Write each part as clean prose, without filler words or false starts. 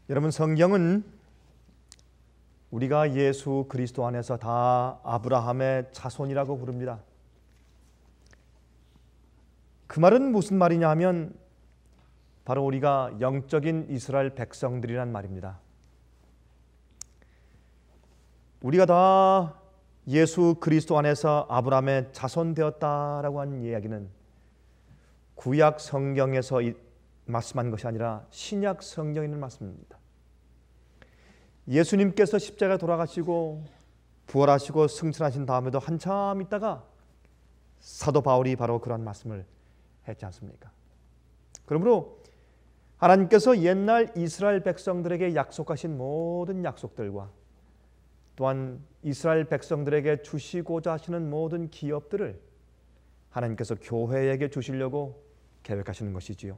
여러분, 성경은 우리가 예수 그리스도 안에서 다 아브라함의 자손이라고 부릅니다. 그 말은 무슨 말이냐 하면 바로 우리가 영적인 이스라엘 백성들이란 말입니다. 우리가 다 예수 그리스도 안에서 아브라함의 자손 되었다라고 하는 이야기는 구약 성경에서 말씀한 것이 아니라 신약 성경에 있는 말씀입니다. 예수님께서 십자가에 돌아가시고 부활하시고 승천하신 다음에도 한참 있다가 사도 바울이 바로 그런 말씀을 했지 않습니까? 그러므로 하나님께서 옛날 이스라엘 백성들에게 약속하신 모든 약속들과 또한 이스라엘 백성들에게 주시고자 하시는 모든 기업들을 하나님께서 교회에게 주시려고 계획하시는 것이지요.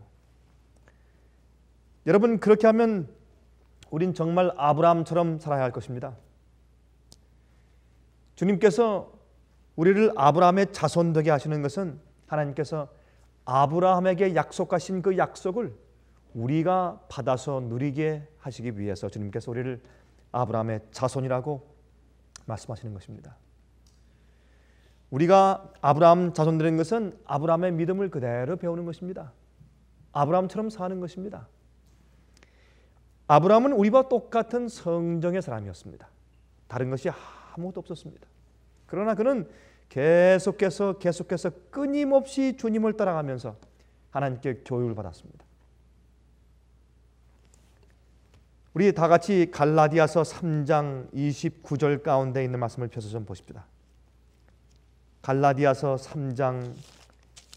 여러분, 그렇게 하면 우린 정말 아브라함처럼 살아야 할 것입니다. 주님께서 우리를 아브라함의 자손 되게 하시는 것은 하나님께서 아브라함에게 약속하신 그 약속을 우리가 받아서 누리게 하시기 위해서 주님께서 우리를 아브라함의 자손이라고 말씀하시는 것입니다. 우리가 아브라함 자손 되는 것은 아브라함의 믿음을 그대로 배우는 것입니다. 아브라함처럼 사는 것입니다. 아브라함은 우리와 똑같은 성정의 사람이었습니다. 다른 것이 아무것도 없었습니다. 그러나 그는 계속해서 끊임없이 주님을 따라가면서 하나님께 교육을 받았습니다. 우리 다 같이 갈라디아서 3장 29절 가운데 있는 말씀을 펴서 좀 보십시다. 갈라디아서 3장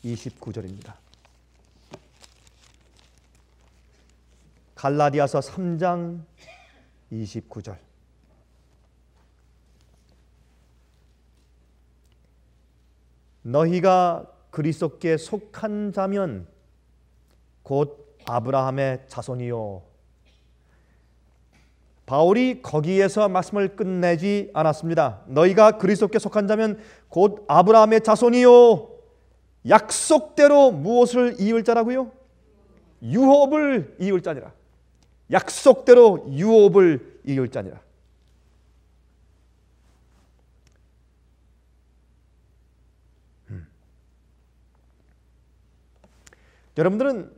29절입니다. 갈라디아서 3장 29절. 너희가 그리스도께 속한 자면 곧 아브라함의 자손이요. 바울이 거기에서 말씀을 끝내지 않았습니다. 너희가 그리스도께 속한 자면 곧 아브라함의 자손이요. 약속대로 무엇을 이을 자라고요? 유업을 이을 자니라. 약속대로 유업을 이을 자니라. 여러분들은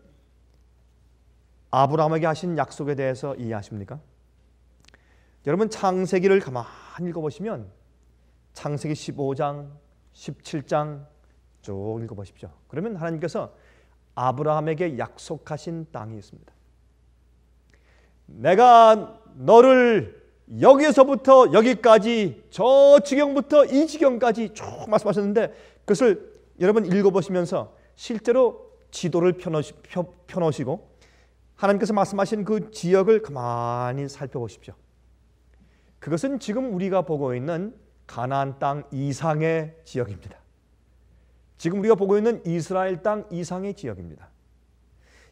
아브라함에게 하신 약속에 대해서 이해하십니까? 여러분, 창세기를 가만히 읽어보시면 창세기 15장, 17장 쭉 읽어보십시오. 그러면 하나님께서 아브라함에게 약속하신 땅이 있습니다. 내가 너를 여기에서부터 여기까지, 저 지경부터 이 지경까지 쭉 말씀하셨는데 그것을 여러분 읽어보시면서 실제로 지도를 펴놓으시고 하나님께서 말씀하신 그 지역을 가만히 살펴보십시오. 그것은 지금 우리가 보고 있는 가나안 땅 이상의 지역입니다. 지금 우리가 보고 있는 이스라엘 땅 이상의 지역입니다.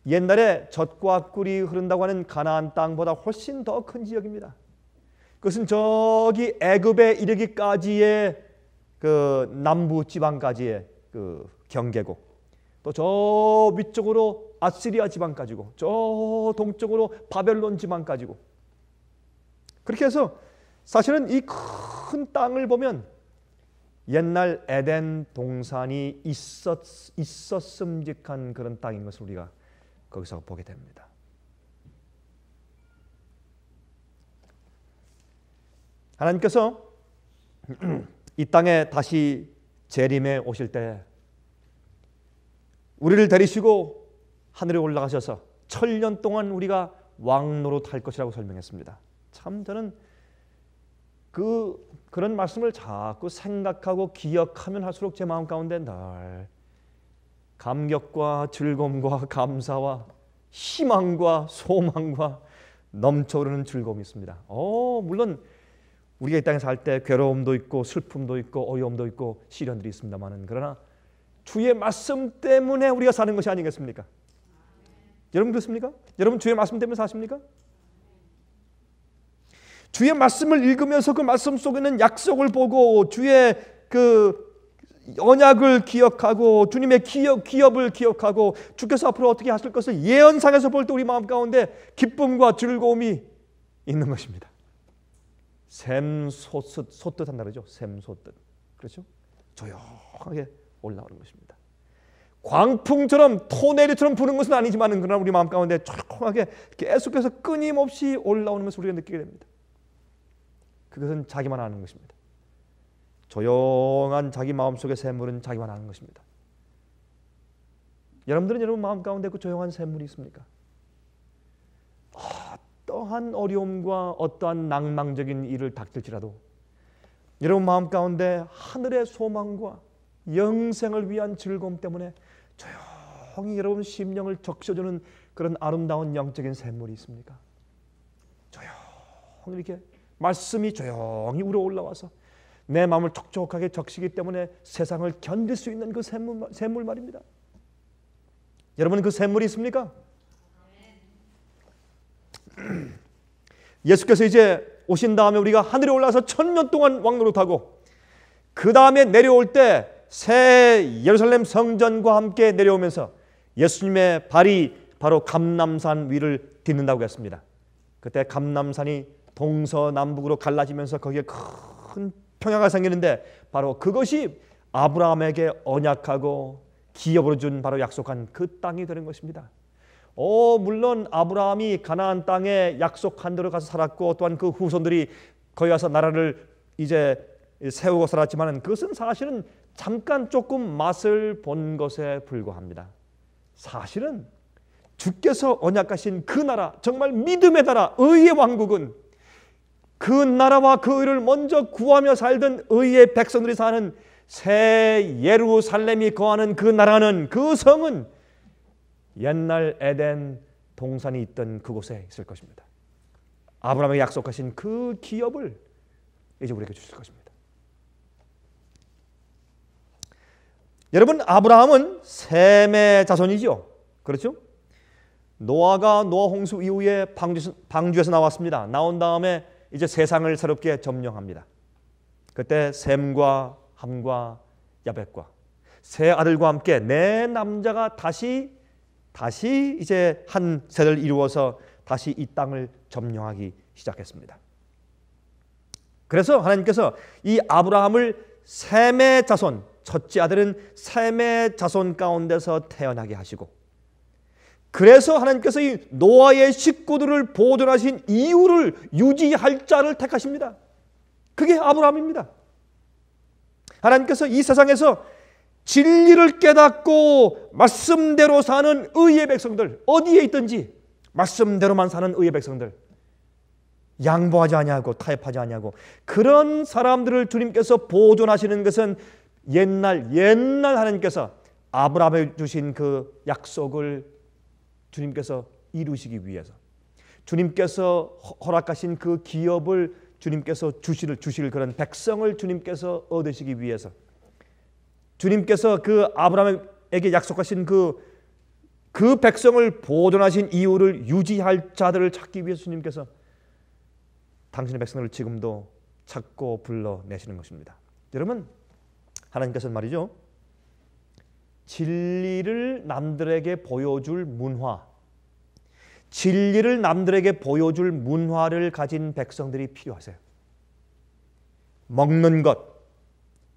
옛날에 젖과 꿀이 흐른다고 하는 가나안 땅보다 훨씬 더 큰 지역입니다. 그것은 저기 애굽에 이르기까지의 그 남부 지방까지의 그 경계고, 또 저 위쪽으로 아시리아 지방까지고, 저 동쪽으로 바벨론 지방까지고, 그렇게 해서 사실은 이 큰 땅을 보면 옛날 에덴 동산이 있었음직한 그런 땅인 것을 우리가 거기서 보게 됩니다. 하나님께서 이 땅에 다시 재림해 오실 때 우리를 데리시고 하늘에 올라가셔서 천년 동안 우리가 왕노릇 할 것이라고 설명했습니다. 참 저는 그런 말씀을 자꾸 생각하고 기억하면 할수록 제 마음 가운데 늘 감격과 즐거움과 감사와 희망과 소망과 넘쳐흐르는 즐거움이 있습니다. 물론 우리가 이 땅에 살 때 괴로움도 있고 슬픔도 있고 어려움도 있고 시련들이 있습니다만은, 그러나 주의 말씀 때문에 우리가 사는 것이 아니겠습니까? 여러분 그렇습니까? 여러분 주의 말씀 때문에 사십니까? 주의 말씀을 읽으면서 그 말씀 속에 있는 약속을 보고 주의 그 언약을 기억하고 주님의 기업을 기억하고 주께서 앞으로 어떻게 하실 것을 예언상에서 볼 때 우리 마음 가운데 기쁨과 즐거움이 있는 것입니다. 샘솟듯 한다 그러죠. 샘솟듯. 그렇죠? 조용하게 올라오는 것입니다. 광풍처럼 토내리처럼 부는 것은 아니지만 그러나 우리 마음 가운데 조용하게 계속해서 끊임없이 올라오는 것을 우리가 느끼게 됩니다. 그것은 자기만 아는 것입니다. 조용한 자기 마음속의 샘물은 자기만 아는 것입니다. 여러분들은 여러분 마음 가운데 그 조용한 샘물이 있습니까? 어떠한 어려움과 어떠한 낭망적인 일을 닥칠지라도 여러분 마음 가운데 하늘의 소망과 영생을 위한 즐거움 때문에 조용히 여러분 심령을 적셔주는 그런 아름다운 영적인 샘물이 있습니까? 조용히 이렇게 말씀이 조용히 우러 올라와서 내 마음을 촉촉하게 적시기 때문에 세상을 견딜 수 있는 그 샘물 말입니다. 여러분 그 샘물이 있습니까? 예수께서 이제 오신 다음에 우리가 하늘에 올라서 1000년 동안 왕노릇하고 그 다음에 내려올 때 새 예루살렘 성전과 함께 내려오면서 예수님의 발이 바로 감람산 위를 딛는다고 했습니다. 그때 감람산이 동서남북으로 갈라지면서 거기에 큰 평야가 생기는데 바로 그것이 아브라함에게 언약하고 기업으로 준 바로 약속한 그 땅이 되는 것입니다. 물론 아브라함이 가나안 땅에 약속한 대로 가서 살았고 또한 그 후손들이 거기 가서 나라를 이제 세우고 살았지만 그것은 사실은 잠깐 조금 맛을 본 것에 불과합니다. 사실은 주께서 언약하신 그 나라, 정말 믿음의 나라, 의의 왕국은 그 나라와 그 의를 먼저 구하며 살던 의의 백성들이 사는 새 예루살렘이 거하는 그 나라는, 그 성은 옛날 에덴 동산이 있던 그곳에 있을 것입니다. 아브라함에게 약속하신 그 기업을 이제 우리에게 주실 것입니다. 여러분, 아브라함은 셈의 자손이죠. 그렇죠? 노아가 노아 홍수 이후에 방주에서 나왔습니다. 나온 다음에 이제 세상을 새롭게 점령합니다. 그때 셈과 함과 야벳과 세 아들과 함께 네 남자가 다시 이제 한 세대를 이루어서 다시 이 땅을 점령하기 시작했습니다. 그래서 하나님께서 이 아브라함을 셈의 자손, 첫째 아들은 셈의 자손 가운데서 태어나게 하시고, 그래서 하나님께서 이 노아의 식구들을 보존하신 이유를 유지할 자를 택하십니다. 그게 아브라함입니다. 하나님께서 이 세상에서 진리를 깨닫고 말씀대로 사는 의의 백성들, 어디에 있든지 말씀대로만 사는 의의 백성들, 양보하지 아니하고 타협하지 아니하고, 그런 사람들을 주님께서 보존하시는 것은 옛날 하나님께서 아브라함에 주신 그 약속을 주님께서 이루시기 위해서, 주님께서 허락하신 그 기업을 주님께서 주실 그런 백성을 주님께서 얻으시기 위해서, 주님께서 그 아브라함에게 약속하신 그 백성을 보존하신 이유를 유지할 자들을 찾기 위해서 주님께서 당신의 백성을 지금도 찾고 불러내시는 것입니다. 여러분, 하나님께서는 말이죠, 진리를 남들에게 보여줄 문화, 진리를 남들에게 보여줄 문화를 가진 백성들이 필요하세요. 먹는 것,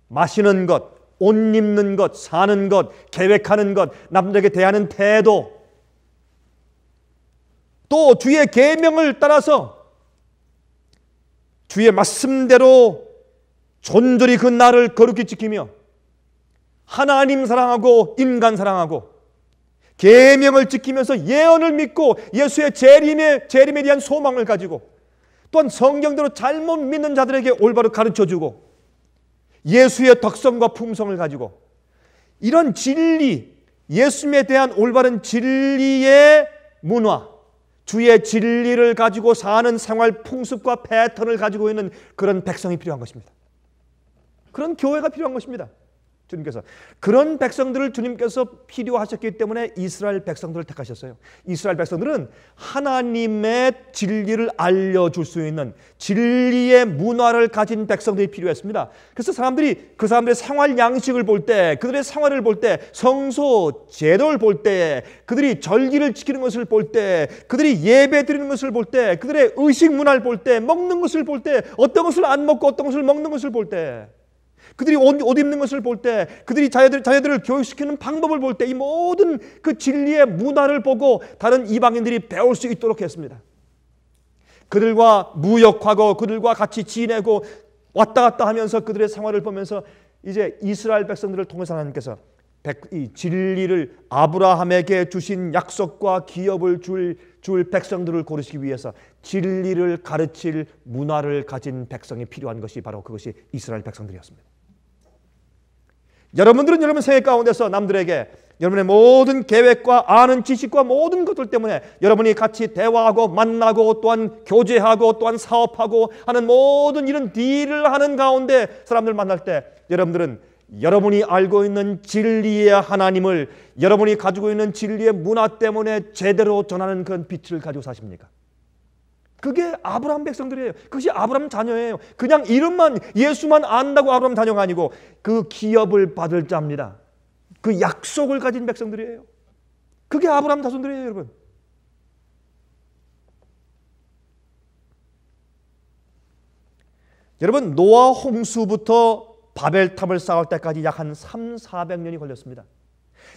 마시는 것, 옷 입는 것, 사는 것, 계획하는 것, 남들에게 대하는 태도, 또 주의 계명을 따라서 주의 말씀대로 존절히 그 날을 거룩히 지키며 하나님 사랑하고 인간 사랑하고 계명을 지키면서 예언을 믿고 예수의 재림에 대한 소망을 가지고, 또한 성경대로 잘못 믿는 자들에게 올바로 가르쳐주고 예수의 덕성과 품성을 가지고, 이런 진리, 예수님에 대한 올바른 진리의 문화, 주의 진리를 가지고 사는 생활 풍습과 패턴을 가지고 있는 그런 백성이 필요한 것입니다. 그런 교회가 필요한 것입니다. 주님께서 그런 백성들을 주님께서 필요하셨기 때문에 이스라엘 백성들을 택하셨어요. 이스라엘 백성들은 하나님의 진리를 알려줄 수 있는 진리의 문화를 가진 백성들이 필요했습니다. 그래서 그 사람들의 생활 양식을 볼 때, 그들의 생활을 볼 때, 성소 제도를 볼 때, 그들이 절기를 지키는 것을 볼 때, 그들이 예배 드리는 것을 볼 때, 그들의 의식 문화를 볼 때, 먹는 것을 볼 때, 어떤 것을 안 먹고 어떤 것을 먹는 것을 볼 때, 그들이 옷 입는 것을 볼 때, 그들이 자녀들을 교육시키는 방법을 볼 때, 이 모든 그 진리의 문화를 보고 다른 이방인들이 배울 수 있도록 했습니다. 그들과 무역하고 그들과 같이 지내고 왔다 갔다 하면서 그들의 생활을 보면서 이제 이스라엘 백성들을 통해서 하나님께서 이 진리를 아브라함에게 주신 약속과 기업을 줄 백성들을 고르시기 위해서 진리를 가르칠 문화를 가진 백성이 필요한 것이 바로 그것이 이스라엘 백성들이었습니다. 여러분들은 여러분 생애 가운데서 남들에게 여러분의 모든 계획과 아는 지식과 모든 것들 때문에 여러분이 같이 대화하고 만나고 또한 교제하고 또한 사업하고 하는 모든 이런 딜을 하는 가운데 사람들 만날 때 여러분들은 여러분이 알고 있는 진리의 하나님을 여러분이 가지고 있는 진리의 문화 때문에 제대로 전하는 그런 빛을 가지고 사십니까? 그게 아브라함 백성들이에요. 그것이 아브라함 자녀예요. 그냥 이름만 예수만 안다고 아브라함 자녀가 아니고 그 기업을 받을 자입니다. 그 약속을 가진 백성들이에요. 그게 아브라함 자손들이에요, 여러분. 여러분, 노아 홍수부터 바벨탑을 쌓을 때까지 약 한 300~400년이 걸렸습니다.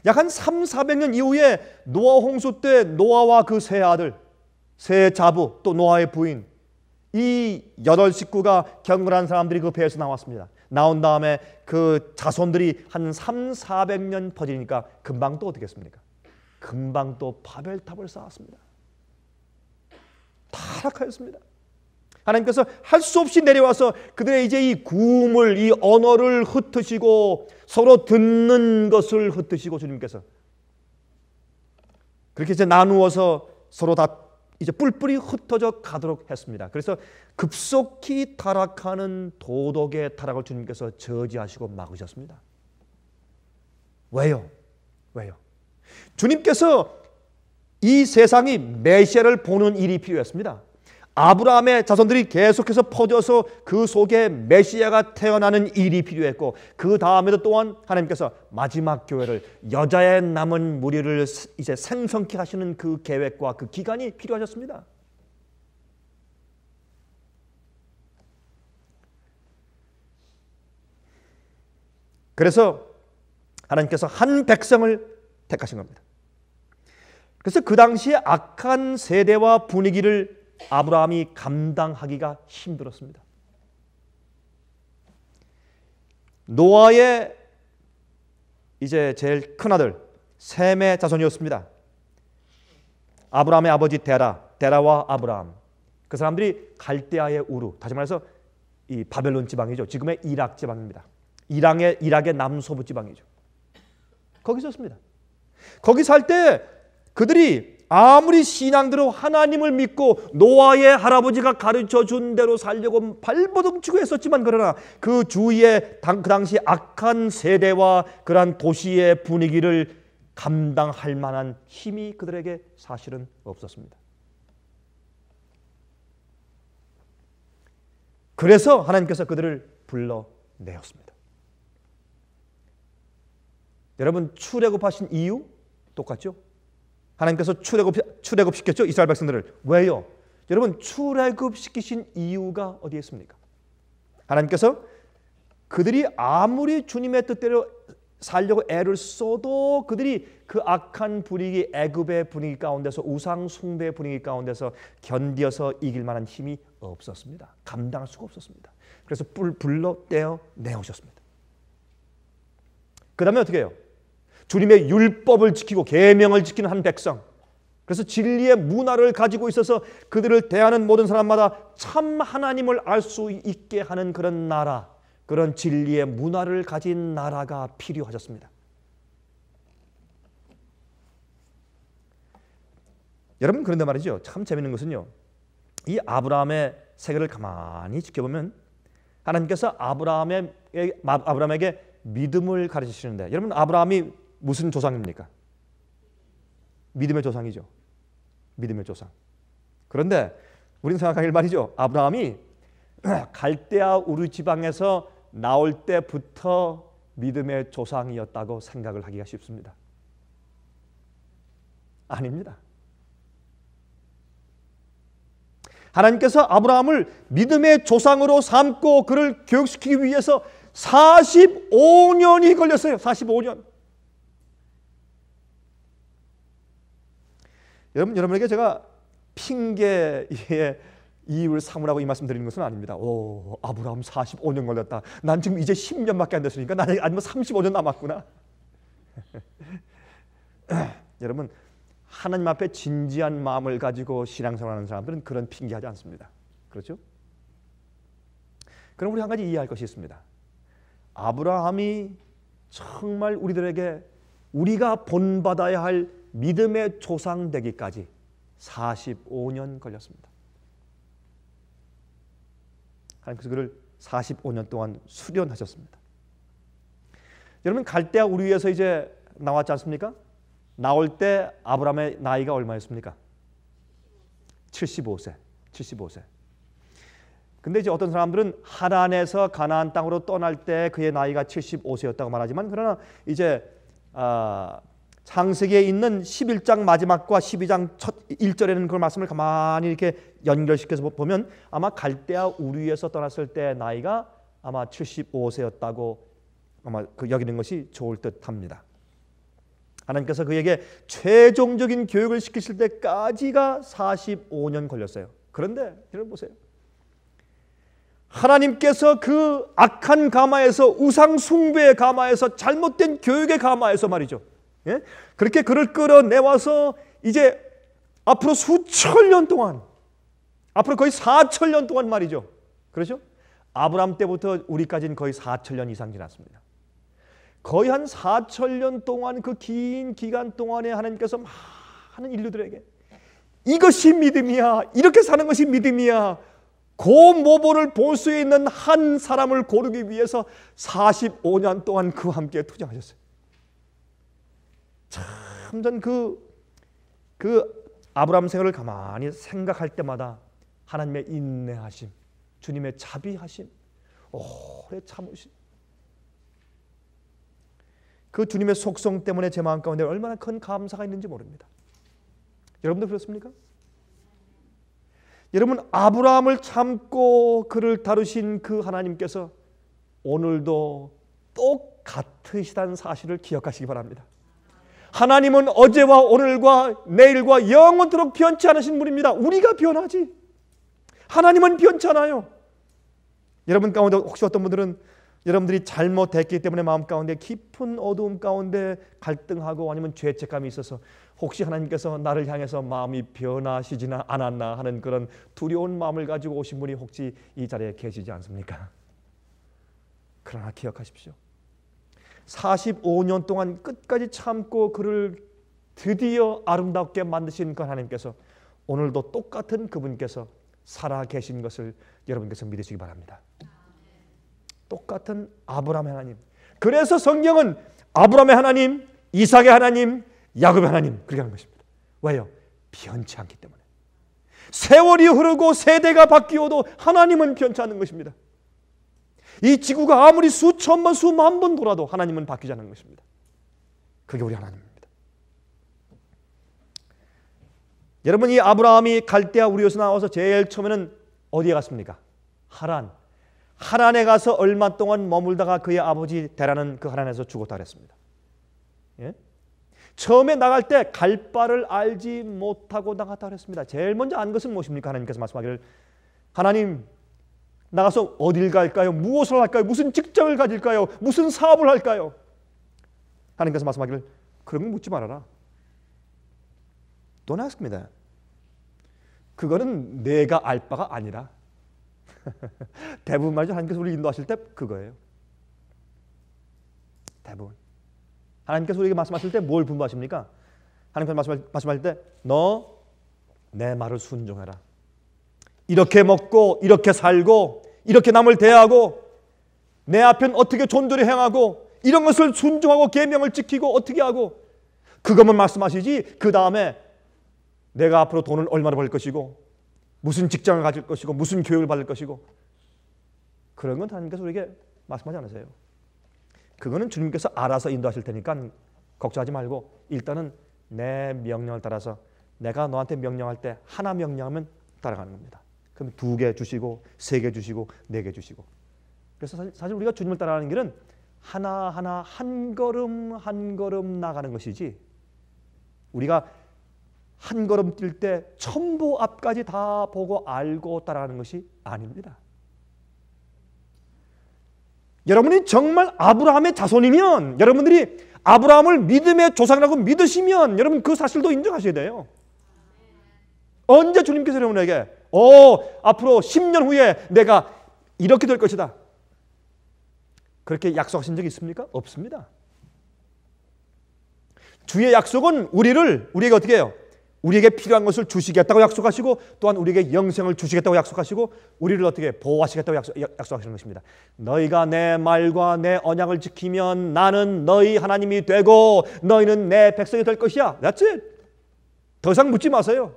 약 한 300~400년 이후에 노아 홍수 때 노아와 그 세 아들, 세 자부, 또 노아의 부인, 이 8식구가 경건한 사람들이 그 배에서 나왔습니다. 나온 다음에 그 자손들이 한 300~400년 퍼지니까 금방 또 어떻게 했습니까? 금방 또 바벨탑을 쌓았습니다. 타락하였습니다. 하나님께서 할 수 없이 내려와서 그들의 이제 이 구음을, 이 언어를 흩으시고 서로 듣는 것을 흩으시고 주님께서 그렇게 이제 나누어서 서로 다 이제 뿔뿔이 흩어져 가도록 했습니다. 그래서 급속히 타락하는 도덕의 타락을 주님께서 저지하시고 막으셨습니다. 왜요? 주님께서 이 세상이 메시아를 보는 일이 필요했습니다. 아브라함의 자손들이 계속해서 퍼져서 그 속에 메시아가 태어나는 일이 필요했고 그 다음에도 또한 하나님께서 마지막 교회를 여자의 남은 무리를 이제 생성케 하시는 그 계획과 그 기간이 필요하셨습니다. 그래서 하나님께서 한 백성을 택하신 겁니다. 그래서 그 당시에 악한 세대와 분위기를 아브라함이 감당하기가 힘들었습니다. 노아의 이제 제일 큰 아들 셈의 자손이었습니다. 아브라함의 아버지 데라와 아브라함, 그 사람들이 갈대아의 우루, 다시 말해서 이 바벨론 지방이죠. 지금의 이락 지방입니다. 이락의 남서부 지방이죠. 거기 있었습니다. 거기 살 때 그들이 아무리 신앙대로 하나님을 믿고 노아의 할아버지가 가르쳐 준 대로 살려고 발버둥 치고 했었지만 그러나 그 주위에 그 당시 악한 세대와 그러한 도시의 분위기를 감당할 만한 힘이 그들에게 사실은 없었습니다. 그래서 하나님께서 그들을 불러내었습니다. 여러분, 출애굽하신 이유 똑같죠? 하나님께서 출애굽시켰죠, 이스라엘 백성들을. 왜요? 여러분, 출애굽시키신 이유가 어디에 있습니까? 하나님께서 그들이 아무리 주님의 뜻대로 살려고 애를 써도 그들이 그 악한 분위기, 애굽의 분위기 가운데서, 우상 숭배의 분위기 가운데서 견디어서 이길 만한 힘이 없었습니다. 감당할 수가 없었습니다. 그래서 불러 떼어 내오셨습니다. 그 다음에 어떻게 해요? 주님의 율법을 지키고 계명을 지키는 한 백성, 그래서 진리의 문화를 가지고 있어서 그들을 대하는 모든 사람마다 참 하나님을 알 수 있게 하는 그런 나라, 그런 진리의 문화를 가진 나라가 필요하셨습니다. 여러분, 그런데 말이죠, 참 재밌는 것은요, 이 아브라함의 세계를 가만히 지켜보면 하나님께서 아브라함에게 믿음을 가르치시는데, 여러분 아브라함이 무슨 조상입니까? 믿음의 조상이죠. 믿음의 조상. 그런데 우리는 생각하길 말이죠. 아브라함이 갈대아 우르 지방에서 나올 때부터 믿음의 조상이었다고 생각을 하기가 쉽습니다. 아닙니다. 하나님께서 아브라함을 믿음의 조상으로 삼고 그를 교육시키기 위해서 45년이 걸렸어요. 45년. 여러분에게 제가 핑계의 이유를 삼으라고 이 말씀 드리는 것은 아닙니다. 아브라함 45년 걸렸다. 난 지금 이제 10년밖에 안 됐으니까 나는 아니면 35년 남았구나. 여러분, 하나님 앞에 진지한 마음을 가지고 신앙생활하는 사람들은 그런 핑계하지 않습니다. 그렇죠? 그럼 우리 한 가지 이해할 것이 있습니다. 아브라함이 정말 우리들에게 우리가 본받아야 할 믿음의 조상 되기까지 45년 걸렸습니다. 하나님께서 그를 45년 동안 수련하셨습니다. 여러분, 갈대아 우르 위에서 이제 나왔지 않습니까? 나올 때 아브라함의 나이가 얼마였습니까? 75세. 75세. 근데 이제 어떤 사람들은 하란에서 가나안 땅으로 떠날 때 그의 나이가 75세였다고 말하지만, 그러나 이제 창세기에 있는 11장 마지막과 12장 첫 1절에는 그 말씀을 가만히 이렇게 연결시켜서 보면 아마 갈대아 우르 위에서 떠났을 때 나이가 아마 75세였다고 아마 여기는 것이 좋을 듯합니다. 하나님께서 그에게 최종적인 교육을 시키실 때까지가 45년 걸렸어요. 그런데 여러분 보세요. 하나님께서 그 악한 가마에서, 우상 숭배의 가마에서, 잘못된 교육의 가마에서 말이죠. 예? 그렇게 그를 끌어내와서 이제 앞으로 수천 년 동안, 앞으로 거의 4,000년 동안 말이죠. 그렇죠? 아브라함 때부터 우리까지는 거의 4,000년 이상 지났습니다. 거의 한 4,000년 동안, 그 긴 기간 동안에 하나님께서 많은 인류들에게 이것이 믿음이야, 이렇게 사는 것이 믿음이야, 그 모범을 볼 수 있는 한 사람을 고르기 위해서 45년 동안 그와 함께 투쟁하셨어요. 참, 전 그 아브라함 생활을 가만히 생각할 때마다 하나님의 인내하심, 주님의 자비하심, 오래 참으심, 그 주님의 속성 때문에 제 마음 가운데 얼마나 큰 감사가 있는지 모릅니다. 여러분도 그렇습니까? 여러분, 아브라함을 참고 그를 다루신 그 하나님께서 오늘도 똑같으시다는 사실을 기억하시기 바랍니다. 하나님은 어제와 오늘과 내일과 영원토록 변치 않으신 분입니다. 우리가 변하지, 하나님은 변치 않아요. 여러분 가운데 혹시 어떤 분들은 여러분들이 잘못했기 때문에 마음 가운데 깊은 어두움 가운데 갈등하고 아니면 죄책감이 있어서 혹시 하나님께서 나를 향해서 마음이 변하시지나 않았나 하는 그런 두려운 마음을 가지고 오신 분이 혹시 이 자리에 계시지 않습니까? 그러나 기억하십시오. 45년 동안 끝까지 참고 그를 드디어 아름답게 만드신 그 하나님께서 오늘도 똑같은 그분께서 살아 계신 것을 여러분께서 믿으시기 바랍니다. 똑같은 아브라함의 하나님. 그래서 성경은 아브라함의 하나님, 이삭의 하나님, 야곱의 하나님 그렇게 하는 것입니다. 왜요? 변치 않기 때문에. 세월이 흐르고 세대가 바뀌어도 하나님은 변치 않는 것입니다. 이 지구가 아무리 수천번 수만 번 돌아도 하나님은 바뀌지 않는 것입니다. 그게 우리 하나님입니다. 여러분, 이 아브라함이 갈대아 우르에서 나와서 제일 처음에는 어디에 갔습니까? 하란. 하란에 가서 얼마 동안 머물다가 그의 아버지 데라는 그 하란에서 죽었다 그랬습니다. 예? 처음에 나갈 때 갈 바를 알지 못하고 나갔다 그랬습니다. 제일 먼저 안 것은 무엇입니까? 하나님께서 말씀하기를, 하나님, 나가서 어딜 갈까요? 무엇을 할까요? 무슨 직장을 가질까요? 무슨 사업을 할까요? 하나님께서 말씀하기를, 그런 거 묻지 말아라. Don't ask me that. 그거는 내가 알 바가 아니라. 대부분 말이죠. 하나님께서 우리를 인도하실 때 그거예요. 대부분. 하나님께서 우리에게 말씀하실 때 뭘 분부하십니까? 하나님께서 말씀하실 때 너 내 말을 순종해라. 이렇게 먹고 이렇게 살고 이렇게 남을 대하고 내 앞엔 어떻게 존재를 행하고 이런 것을 순종하고 계명을 지키고 어떻게 하고 그것만 말씀하시지 그 다음에 내가 앞으로 돈을 얼마나 벌 것이고 무슨 직장을 가질 것이고 무슨 교육을 받을 것이고 그런 건 하나님께서 우리에게 말씀하지 않으세요. 그거는 주님께서 알아서 인도하실 테니까 걱정하지 말고 일단은 내 명령을 따라서 내가 너한테 명령할 때 하나 명령하면 따라가는 겁니다. 그럼 2개 주시고 3개 주시고 4개 주시고 그래서 사실 우리가 주님을 따라가는 길은 하나하나 한 걸음 한 걸음 나가는 것이지 우리가 한 걸음 뛸 때 천보 앞까지 다 보고 알고 따라가는 것이 아닙니다. 여러분이 정말 아브라함의 자손이면 여러분들이 아브라함을 믿음의 조상이라고 믿으시면 여러분 그 사실도 인정하셔야 돼요. 언제 주님께서 여러분에게 앞으로 10년 후에 내가 이렇게 될 것이다 그렇게 약속하신 적이 있습니까? 없습니다. 주의 약속은 우리에게 어떻게 해요? 우리에게 필요한 것을 주시겠다고 약속하시고 또한 우리에게 영생을 주시겠다고 약속하시고 우리를 어떻게 보호하시겠다고 약속하시는 것입니다. 너희가 내 말과 내 언약을 지키면 나는 너희 하나님이 되고 너희는 내 백성이 될 것이야. That's it. 더 이상 묻지 마세요.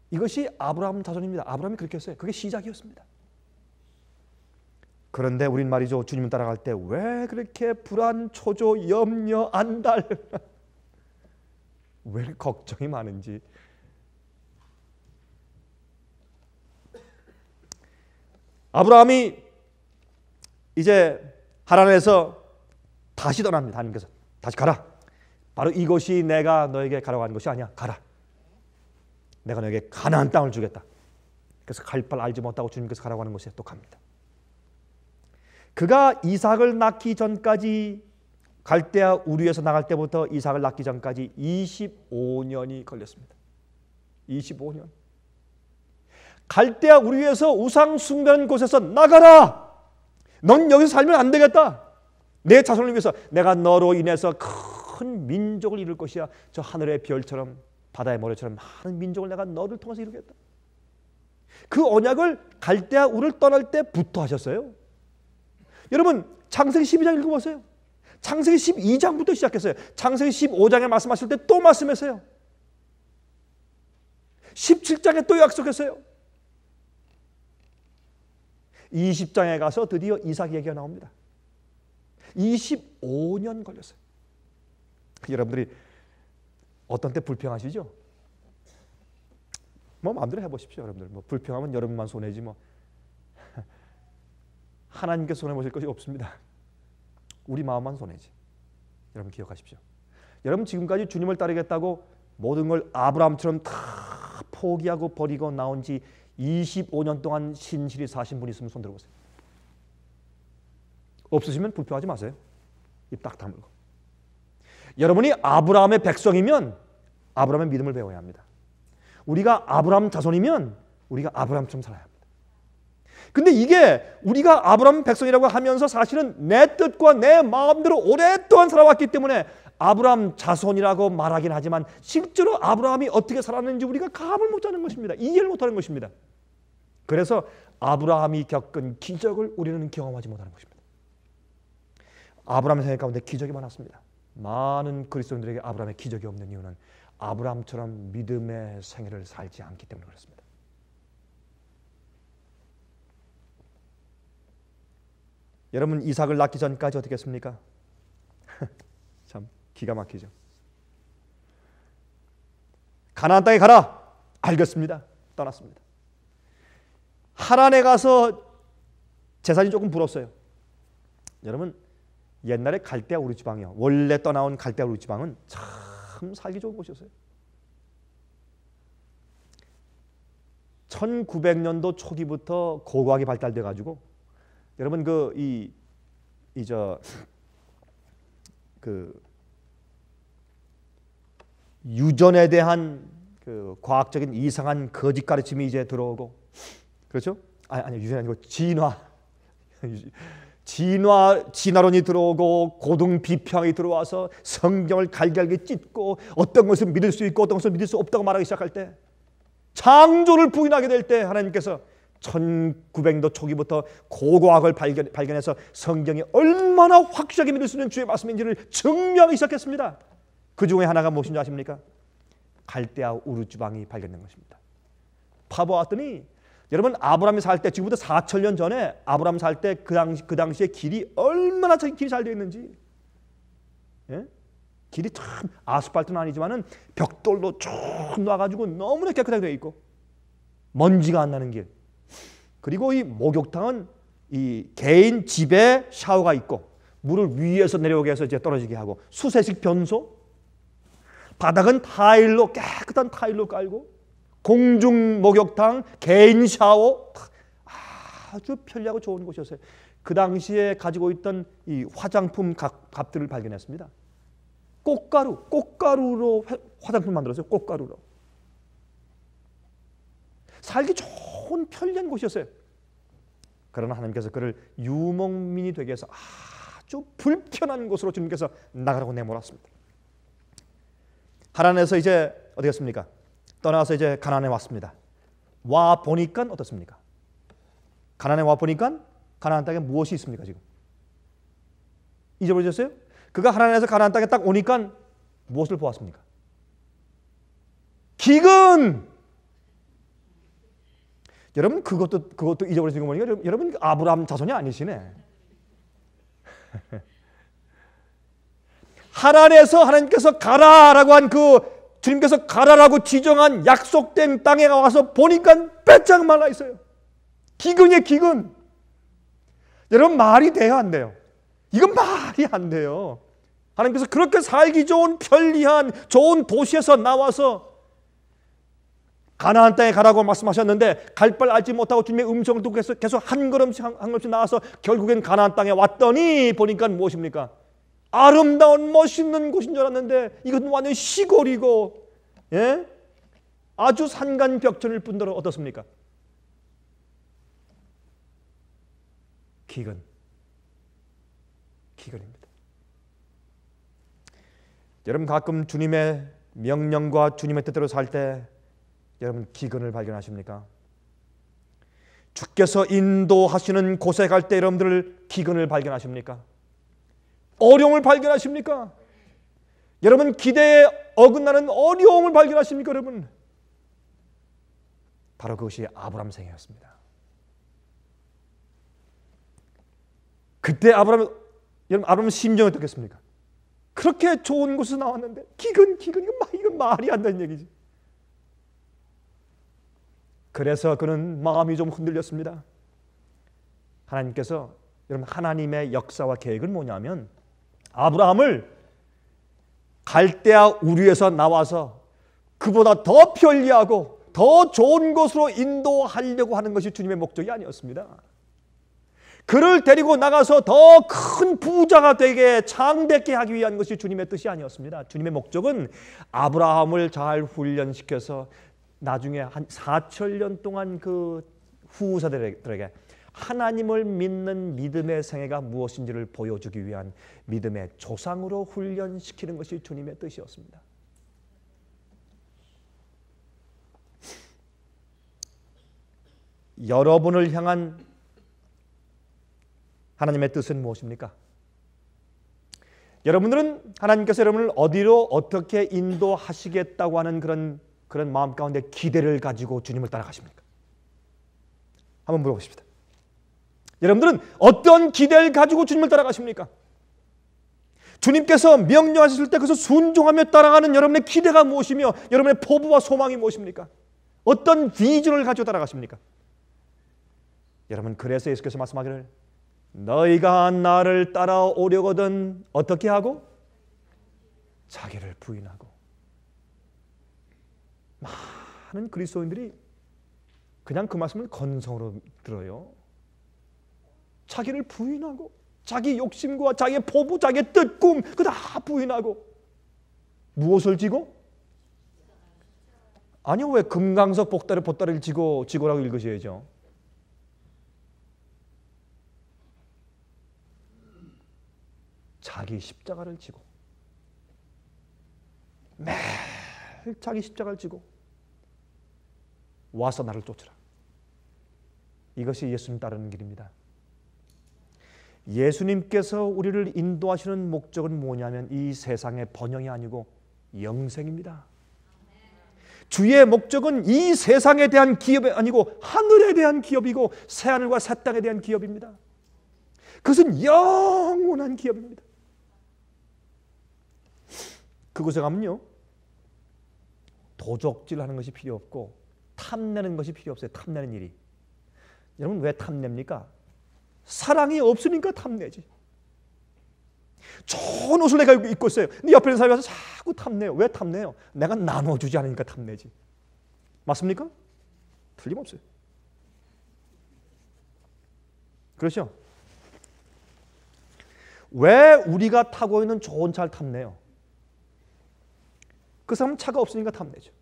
이것이 아브라함 자손입니다. 아브라함이 그렇게 했어요. 그게 시작이었습니다. 그런데 우린 말이죠. 주님 따라갈 때 왜 그렇게 불안, 초조, 염려, 안달 왜 걱정이 많은지 아브라함이 이제 하란에서 다시 떠납니다. 하나님께서 다시 가라. 바로 이것이 내가 너에게 가라고 하는 것이 아니야. 가라. 내가 너에게 가나안 땅을 주겠다. 그래서 갈 바를 알지 못하고 주님께서 가라고 하는 것에 또 갑니다. 그가 이삭을 낳기 전까지 갈대아 우르에서 나갈 때부터 이삭을 낳기 전까지 25년이 걸렸습니다. 25년. 갈대아 우르에서 우상 숭배하는 곳에서 나가라. 넌 여기서 살면 안 되겠다. 내 자손을 위해서 내가 너로 인해서 큰 민족을 이룰 것이야. 저 하늘의 별처럼 바다의 모래처럼 많은 민족을 내가 너를 통해서 이루겠다. 그 언약을 갈대아 우르를 떠날 때부터 하셨어요. 여러분 창세기 12장 읽어보세요. 창세기 12장부터 시작했어요. 창세기 15장에 말씀하실 때 또 말씀했어요. 17장에 또 약속했어요. 20장에 가서 드디어 이삭 얘기가 나옵니다. 25년 걸렸어요. 여러분들이 어떤 때 불평하시죠? 뭐 마음대로 해보십시오. 여러분들 뭐 불평하면 여러분만 손해지 뭐 하나님께서 손해보실 것이 없습니다. 우리 마음만 손해지. 여러분 기억하십시오. 여러분 지금까지 주님을 따르겠다고 모든 걸 아브라함처럼 다 포기하고 버리고 나온 지 25년 동안 신실히 사신 분 있으면 손 들어보세요. 없으시면 불평하지 마세요. 입 딱 다물고. 여러분이 아브라함의 백성이면 아브라함의 믿음을 배워야 합니다. 우리가 아브라함 자손이면 우리가 아브라함처럼 살아야 합니다. 근데 이게 우리가 아브라함 백성이라고 하면서 사실은 내 뜻과 내 마음대로 오랫동안 살아왔기 때문에 아브라함 자손이라고 말하긴 하지만 실제로 아브라함이 어떻게 살았는지 우리가 감을 못 잡는 것입니다. 이해를 못하는 것입니다. 그래서 아브라함이 겪은 기적을 우리는 경험하지 못하는 것입니다. 아브라함의 생애 가운데 기적이 많았습니다. 많은 그리스도인들에게 아브라함의 기적이 없는 이유는 아브라함처럼 믿음의 생애를 살지 않기 때문에 그렇습니다. 여러분 이삭을 낳기 전까지 어떻게 했습니까? 참 기가 막히죠. 가나안 땅에 가라. 알겠습니다. 떠났습니다. 하란에 가서 재산이 조금 불었어요. 여러분 옛날에 갈대아 우르 지방이요. 원래 떠나온 갈대아 우르 지방은 참 살기 좋은 곳이었어요. 1900년도 초기부터 고고학이 발달돼 가지고 여러분 유전에 대한 그 과학적인 이상한 거짓 가르침이 이제 들어오고 그렇죠? 아니 유전이 아니고 진화론이 들어오고 고등 비평이 들어와서 성경을 갈갈게 찢고 어떤 것을 믿을 수 있고 어떤 것을 믿을 수 없다고 말하기 시작할 때 창조를 부인하게 될 때 하나님께서 1900년도 초기부터 고고학을 발견해서 성경이 얼마나 확실하게 믿을 수 있는 주의 말씀인지를 증명하기 시작했습니다. 그 중에 하나가 무엇인지 아십니까? 갈대아 우르지방이 발견된 것입니다. 파보았더니 여러분, 아브라함이 살 때, 지금부터 4000년 전에 아브라함 살 때 그 당시에 길이 얼마나 길이 잘 되어 있는지, 예? 길이 참 아스팔트는 아니지만은 벽돌로 쭉 놔가지고 너무나 깨끗하게 되어 있고 먼지가 안 나는 길. 그리고 이 목욕탕은 이 개인 집에 샤워가 있고 물을 위에서 내려오게 해서 이제 떨어지게 하고 수세식 변소, 바닥은 타일로 깨끗한 타일로 깔고 공중 목욕탕, 개인 샤워, 아주 편리하고 좋은 곳이었어요. 그 당시에 가지고 있던 이 화장품 값들을 발견했습니다. 꽃가루로 화장품 만들었어요. 꽃가루로. 살기 좋은 편리한 곳이었어요. 그러나 하나님께서 그를 유목민이 되게 해서 아주 불편한 곳으로 주님께서 나가라고 내몰았습니다. 하란에서 이제 어디 갔습니까? 떠나서 이제 가나안에 왔습니다. 와 보니까 어떻습니까? 가나안에 와 보니까 가나안 땅에 무엇이 있습니까? 지금 잊어버리셨어요? 그가 하란에서 가나안 땅에 딱 오니까 무엇을 보았습니까? 기근. 여러분 그것도 잊어버리신 거 보니까 여러분 아브라함 자손이 아니시네. 하란에서 하나님께서 가라라고 한 주님께서 가라라고 지정한 약속된 땅에 와서 보니까 빼짝 말라 있어요. 기근이에요, 기근. 여러분 말이 돼요, 안 돼요? 이건 말이 안 돼요. 하나님께서 그렇게 살기 좋은 편리한 좋은 도시에서 나와서 가나안 땅에 가라고 말씀하셨는데 갈 바를 알지 못하고 주님의 음성을 듣고 계속 한 걸음씩 나와서 결국엔 가나안 땅에 왔더니 보니까 무엇입니까? 아름다운 멋있는 곳인 줄 알았는데 이것은 완전 시골이고, 예? 아주 산간벽천일 뿐더러 어떻습니까? 기근입니다. 여러분 가끔 주님의 명령과 주님의 뜻대로 살 때 여러분 기근을 발견하십니까? 주께서 인도하시는 곳에 갈 때 여러분들 기근을 발견하십니까? 어려움을 발견하십니까? 여러분 기대에 어긋나는 어려움을 발견하십니까? 여러분 바로 그것이 아브라함 생애였습니다. 그때 아브라함 심정이 어떻겠습니까? 그렇게 좋은 곳에서 나왔는데 기근 이건 말이 안 되는 얘기지. 그래서 그는 마음이 좀 흔들렸습니다. 하나님께서 여러분 하나님의 역사와 계획은 뭐냐면 아브라함을 갈대아 우르에서 나와서 그보다 더 편리하고 더 좋은 곳으로 인도하려고 하는 것이 주님의 목적이 아니었습니다. 그를 데리고 나가서 더 큰 부자가 되게 장대케 하기 위한 것이 주님의 뜻이 아니었습니다. 주님의 목적은 아브라함을 잘 훈련시켜서 나중에 한 4000년 동안 그 후사들에게 하나님을 믿는 믿음의 생애가 무엇인지를 보여주기 위한 믿음의 조상으로 훈련시키는 것이 주님의 뜻이었습니다. 여러분을 향한 하나님의 뜻은 무엇입니까? 여러분들은 하나님께서 여러분을 어디로 어떻게 인도하시겠다고 하는 그런 마음 가운데 기대를 가지고 주님을 따라가십니까? 한번 물어보십시다. 여러분들은 어떤 기대를 가지고 주님을 따라가십니까? 주님께서 명령하셨을 때 그것을 순종하며 따라가는 여러분의 기대가 무엇이며 여러분의 포부와 소망이 무엇입니까? 어떤 비전을 가지고 따라가십니까? 여러분 그래서 예수께서 말씀하기를 너희가 나를 따라오려거든 어떻게 하고? 자기를 부인하고. 많은 그리스도인들이 그냥 그 말씀을 건성으로 들어요. 자기를 부인하고 자기 욕심과 자기의 포부, 자기의 뜻, 꿈 그거 다 부인하고 무엇을 지고? 아니요, 왜 금강석 보따리를 지고라고 읽으셔야죠. 자기 십자가를 지고 매일 자기 십자가를 지고 와서 나를 쫓으라. 이것이 예수님 따르는 길입니다. 예수님께서 우리를 인도하시는 목적은 뭐냐면 이 세상의 번영이 아니고 영생입니다. 주의 목적은 이 세상에 대한 기업이 아니고 하늘에 대한 기업이고 새하늘과 새 땅에 대한 기업입니다. 그것은 영원한 기업입니다. 그곳에 가면요, 도적질하는 것이 필요 없고 탐내는 것이 필요 없어요. 탐내는 일이. 여러분 왜 탐냅니까? 사랑이 없으니까 탐내지. 좋은 옷을 내가 입고 있어요. 근데 옆에 있는 사람이 와서 자꾸 탐내요. 왜 탐내요? 내가 나눠주지 않으니까 탐내지. 맞습니까? 틀림없어요. 그렇죠? 왜 우리가 타고 있는 좋은 차를 탐내요? 그 사람은 차가 없으니까 탐내죠.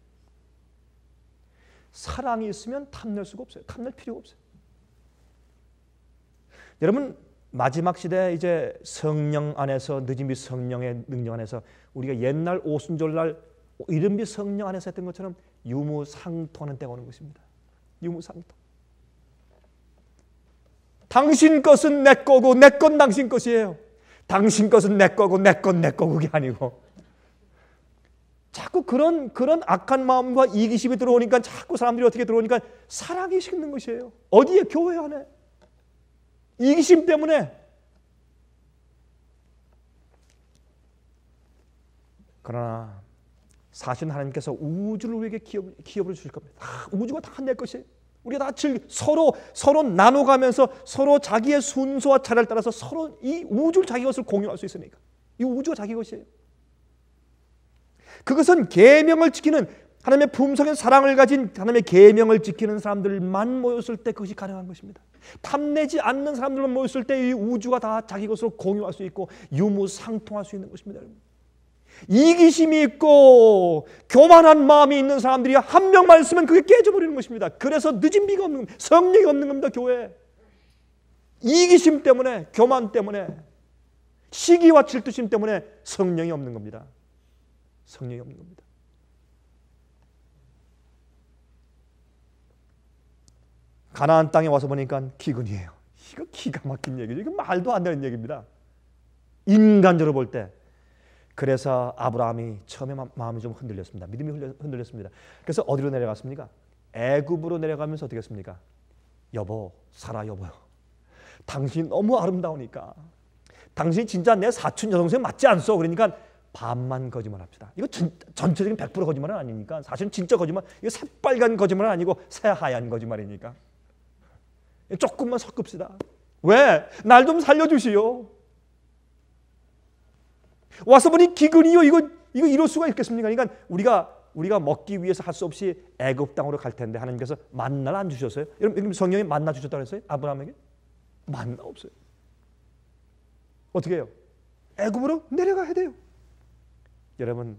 사랑이 있으면 탐낼 수가 없어요. 탐낼 필요가 없어요. 여러분 마지막 시대 이제 성령 안에서 늦은비 성령의 능력 안에서 우리가 옛날 오순절날 이른비 성령 안에서 했던 것처럼 유무상통하는 때가 오는 것입니다. 유무상통. 당신 것은 내 거고 내 건 당신 것이에요. 당신 것은 내 거고 내 건 내 거 그게 아니고 자꾸 그런 악한 마음과 이기심이 들어오니까 자꾸 사람들이 어떻게 들어오니까 사랑이 식는 것이에요. 어디에? 교회 안에. 이기심 때문에. 그러나 사실 하나님께서 우주를 우리에게 기업을 주실 겁니다. 우주가 다 내 것이에요. 우리가 다 서로 나눠가면서 서로 자기의 순서와 차례를 따라서 서로 이 우주를 자기 것을 공유할 수 있으니까. 이 우주가 자기 것이에요. 그것은 계명을 지키는 하나님의 품성인 사랑을 가진 하나님의 계명을 지키는 사람들만 모였을 때 그것이 가능한 것입니다. 탐내지 않는 사람들만 모였을 때 이 우주가 다 자기 것으로 공유할 수 있고 유무상통할 수 있는 것입니다. 이기심이 있고 교만한 마음이 있는 사람들이 한 명만 있으면 그게 깨져버리는 것입니다. 그래서 늦은 비가 없는 겁니다. 성령이 없는 겁니다. 교회에. 이기심 때문에, 교만 때문에, 시기와 질투심 때문에 성령이 없는 겁니다. 성령이 없는 겁니다. 가나안 땅에 와서 보니까 기근이에요. 이거 기가 막힌 얘기죠. 이거 말도 안 되는 얘기입니다. 인간적으로 볼 때. 그래서 아브라함이 처음에 마음이 좀 흔들렸습니다. 믿음이 흔들렸습니다. 그래서 어디로 내려갔습니까? 애굽으로 내려가면서 어떻게 했습니까? 여보, 사라 여보요. 당신이 너무 아름다우니까 당신이 진짜 내 사촌 여동생 맞지 않소? 그러니까 반만 거짓말합시다. 이거 전체적인 100% 거짓말은 아니니까 사실은 진짜 거짓말. 이거 새빨간 거짓말은 아니고 새하얀 거짓말이니까 조금만 섞읍시다. 왜? 날 좀 살려주시오. 와서 보니 기근이요. 이거 이럴 수가 있겠습니까? 그러니까 우리가 먹기 위해서 할 수 없이 애굽 땅으로 갈 텐데 하나님께서 만나를 안 주셨어요? 여러분 성경에 만나 주셨다고 했어요? 아브라함에게? 만나 없어요. 어떻게 해요? 애굽으로 내려가야 돼요. 여러분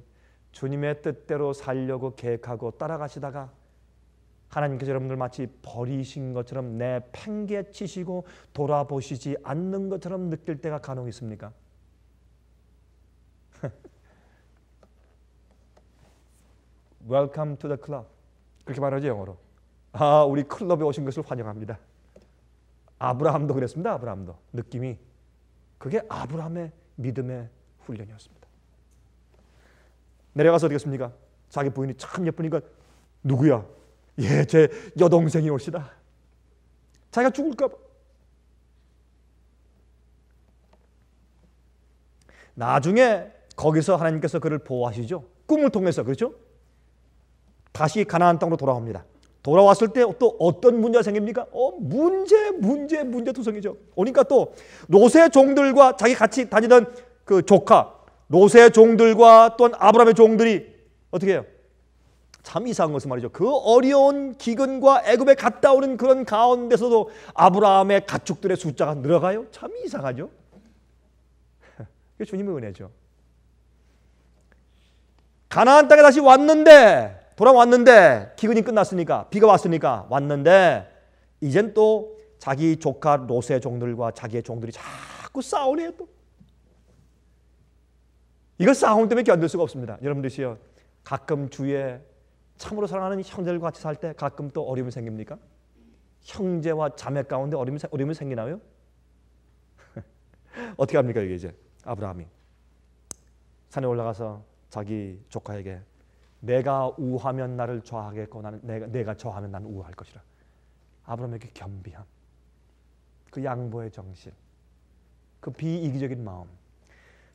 주님의 뜻대로 살려고 계획하고 따라가시다가 하나님께서 여러분들 마치 버리신 것처럼 내팽개치시고 돌아보시지 않는 것처럼 느낄 때가 간혹 있습니까? Welcome to the club. 그렇게 말하죠 영어로. 우리 클럽에 오신 것을 환영합니다. 아브라함도 그랬습니다. 아브라함도 느낌이 그게 아브라함의 믿음의 훈련이었습니다. 내려가서 어떻게 했습니까? 자기 부인이 참 예쁘니까 누구야? 예, 제 여동생이 올시다. 자기가 죽을까 봐. 나중에 거기서 하나님께서 그를 보호하시죠. 꿈을 통해서. 그렇죠? 다시 가나안 땅으로 돌아옵니다. 돌아왔을 때 또 어떤 문제가 생깁니까? 문제 투성이죠. 오니까 또 롯의 종들과 자기 같이 다니던 그 조카 롯의 종들과 또한 아브라함의 종들이 어떻게 해요? 참 이상한 것은 말이죠. 그 어려운 기근과 애굽에 갔다 오는 그런 가운데서도 아브라함의 가축들의 숫자가 늘어가요. 참 이상하죠. 그게 주님의 은혜죠. 가나안 땅에 다시 돌아왔는데 기근이 끝났으니까 비가 왔으니까 왔는데 이젠 또 자기 조카 롯의 종들과 자기의 종들이 자꾸 싸우네요. 또 이거 싸움 때문에 견딜 수가 없습니다. 여러분들이요 가끔 주위에 참으로 사랑하는 형제들과 같이 살 때 가끔 또 어려움이 생깁니까? 형제와 자매 가운데 어려움이 생기나요? 어떻게 합니까 이게 이제 아브라함이 산에 올라가서 자기 조카에게 내가 우하면 나를 좌하겠고 나는 내가 저하면 나는 우할 것이라. 아브라함에게 겸비함, 그 양보의 정신, 그 비이기적인 마음.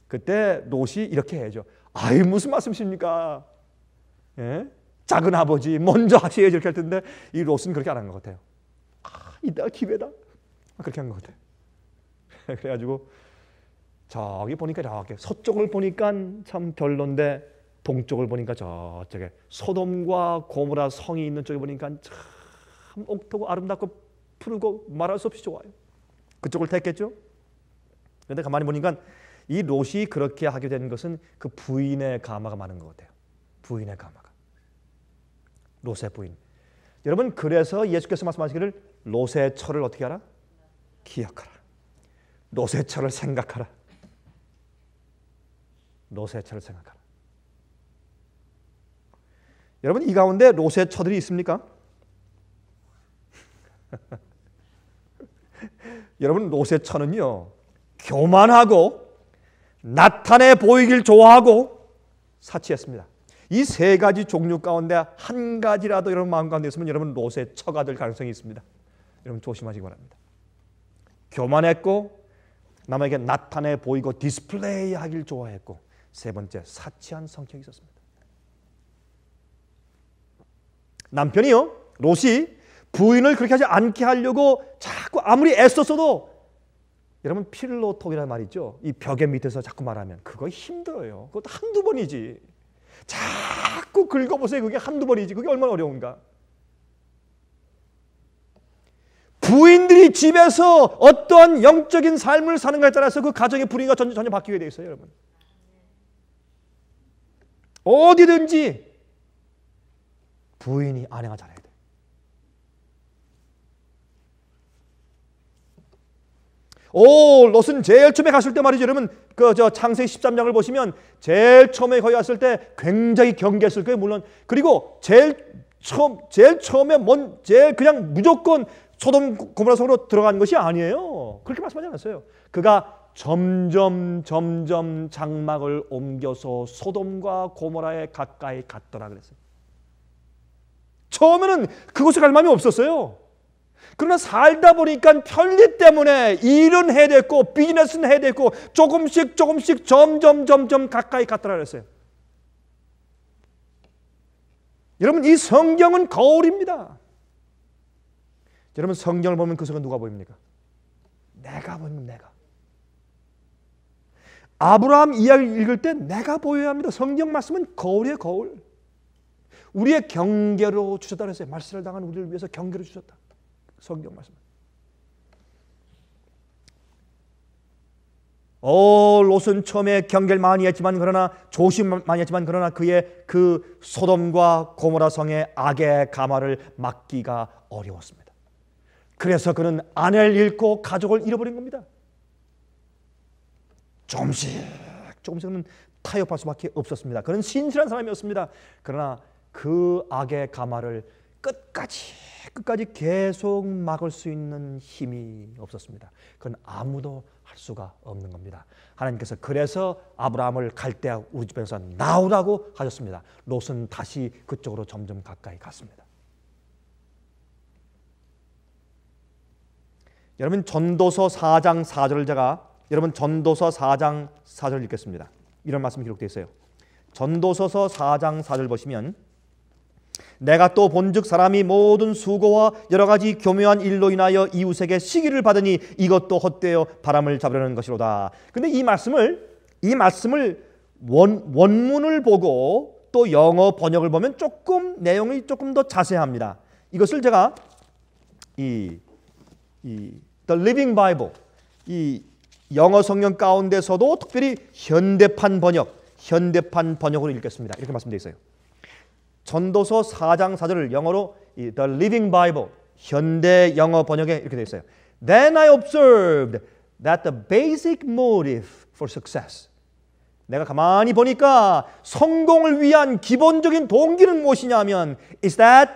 그때 롯이 이렇게 해야죠. 아이 무슨 말씀이십니까? 예? 작은 아버지 먼저 하셔야지 이렇게 할 텐데 이 롯은 그렇게 안 한 것 같아요. 이따가 기회다. 그렇게 한 것 같아요. 그래가지고 저기 보니까 저기 서쪽을 보니까 참 별론데 동쪽을 보니까 저쪽에 소돔과 고모라 성이 있는 쪽에 보니까 참 옥토고 아름답고 푸르고 말할 수 없이 좋아요. 그쪽을 택했죠. 그런데 가만히 보니까 이 롯이 그렇게 하게 된 것은 그 부인의 가마가 많은 것 같아요. 부인의 가마가. 롯의 부인. 여러분 그래서 예수께서 말씀하시기를 롯의 처를 어떻게 하라? 기억하라. 롯의 처를 생각하라. 롯의 처를 생각하라. 여러분 이 가운데 롯의 처들이 있습니까? 여러분 롯의 처는요 교만하고 나타내 보이길 좋아하고 사치했습니다. 이 세 가지 종류 가운데 한 가지라도 여러분 마음 가운데 있으면 여러분 롯의 처가 될 가능성이 있습니다. 여러분 조심하시기 바랍니다. 교만했고 남에게 나타내 보이고 디스플레이 하길 좋아했고 세 번째 사치한 성격이 있었습니다. 남편이요 롯이 부인을 그렇게 하지 않게 하려고 자꾸 아무리 애썼어도 여러분 필로톡이라는 말 있죠. 이 벽의 밑에서 자꾸 말하면 그거 힘들어요. 그것도 한두 번이지. 자꾸 긁어보세요. 그게 한두 번이지. 그게 얼마나 어려운가. 부인들이 집에서 어떠한 영적인 삶을 사는가에 따라서 그 가정의 분위기가 전혀 바뀌게 되어 있어요. 여러분. 어디든지 부인이 아내가 잘해야 돼. 롯은 제일 처음에 갔을 때 말이죠. 여러분 창세기 13장을 보시면 제일 처음에 거기 갔을 때 굉장히 경계했을 거예요. 물론. 그리고 제일 처음에 제일 그냥 무조건 소돔 고모라 성으로 들어간 것이 아니에요. 그렇게 말씀하지 않았어요. 그가 점점 장막을 옮겨서 소돔과 고모라에 가까이 갔더라 그랬어요. 처음에는 그곳에 갈 마음이 없었어요. 그러나 살다 보니까 편리 때문에 일은 해야 됐고 비즈니스는 해야 됐고 조금씩 점점 가까이 갔더라 그랬어요. 여러분 이 성경은 거울입니다. 여러분 성경을 보면 그 속에 누가 보입니까? 내가 보입니다. 내가. 아브라함 이야기를 읽을 때 내가 보여야 합니다. 성경 말씀은 거울이에요. 거울. 우리의 경계로 주셨다 그랬어요. 말세를 당한 우리를 위해서 경계로 주셨다. 성경 말씀. 롯은 처음에 경계를 많이 했지만 그러나 조심 많이 했지만 그러나 그의 그 소돔과 고모라 성의 악의 가마를 막기가 어려웠습니다. 그래서 그는 아내를 잃고 가족을 잃어버린 겁니다. 조금씩은 타협할 수밖에 없었습니다. 그는 신실한 사람이었습니다. 그러나 그 악의 가마를 끝까지 계속 막을 수 있는 힘이 없었습니다. 그건 아무도 할 수가 없는 겁니다. 하나님께서 그래서 아브라함을 갈대아 우리 집에서 나오라고 하셨습니다. 롯은 다시 그쪽으로 점점 가까이 갔습니다. 여러분 전도서 4장 4절을 제가 전도서 4장 4절 읽겠습니다. 이런 말씀이 기록되어 있어요. 전도서서 4장 4절 보시면 내가 또 본즉 사람이 모든 수고와 여러 가지 교묘한 일로 인하여 이웃에게 시기를 받으니 이것도 헛되어 바람을 잡으려는 것이로다. 근데 이 말씀을 원문을 보고 또 영어 번역을 보면 내용이 조금 더 자세합니다. 이것을 제가 The Living Bible 이 영어 성경 가운데서도 특별히 현대판 번역으로 읽겠습니다. 이렇게 말씀되어 있어요. 전도서 4장 4절을 영어로 The Living Bible 현대 영어 번역에 이렇게 되어 있어요. Then I observed that the basic motive for success. 내가 가만히 보니까 성공을 위한 기본적인 동기는 무엇이냐면 is that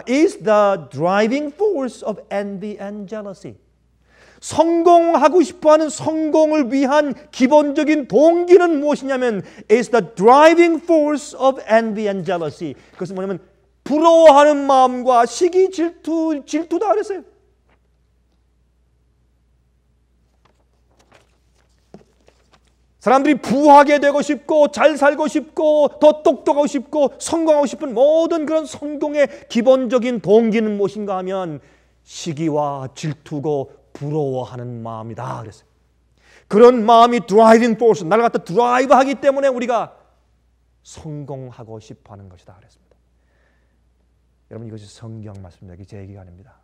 is the driving force of envy and jealousy. 성공하고 싶어하는 성공을 위한 기본적인 동기는 무엇이냐면 is the driving force of envy and jealousy. 그것은 뭐냐면 부러워하는 마음과 시기, 질투다 그랬어요. 사람들이 부하게 되고 싶고 잘 살고 싶고 더 똑똑하고 싶고 성공하고 싶은 모든 그런 성공의 기본적인 동기는 무엇인가 하면 시기와 질투고 부러워하는 마음이다 그랬어요. 그런 마음이 드라이빙 포스, 나를 갖다 드라이브하기 때문에 우리가 성공하고 싶어하는 것이다 그랬습니다. 여러분 이것이 성경 말씀입니다. 이게 제 얘기가 아닙니다.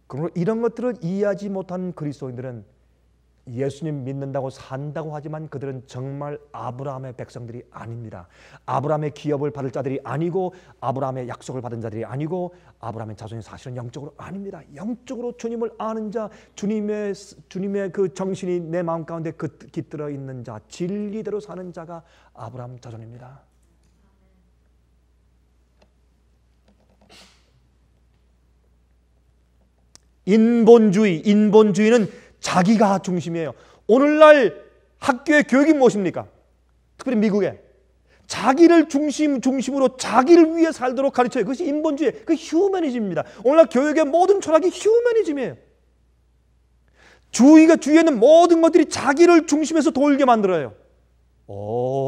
그러므로 이런 것들을 이해하지 못한 그리스도인들은 예수님 믿는다고 산다고 하지만 그들은 정말 아브라함의 백성들이 아닙니다. 아브라함의 기업을 받을 자들이 아니고 아브라함의 약속을 받은 자들이 아니고 아브라함의 자손이 사실은 영적으로 아닙니다. 영적으로 주님을 아는 자, 주님의 그 정신이 내 마음 가운데 깃들어 있는 자, 진리대로 사는 자가 아브라함 자손입니다. 인본주의는 자기가 중심이에요. 오늘날 학교의 교육이 무엇입니까? 특별히 미국에 자기를 중심으로 자기를 위해 살도록 가르쳐요. 그것이 인본주의, 그 휴머니즘입니다. 오늘날 교육의 모든 철학이 휴머니즘이에요. 주위에는 모든 것들이 자기를 중심에서 돌게 만들어요.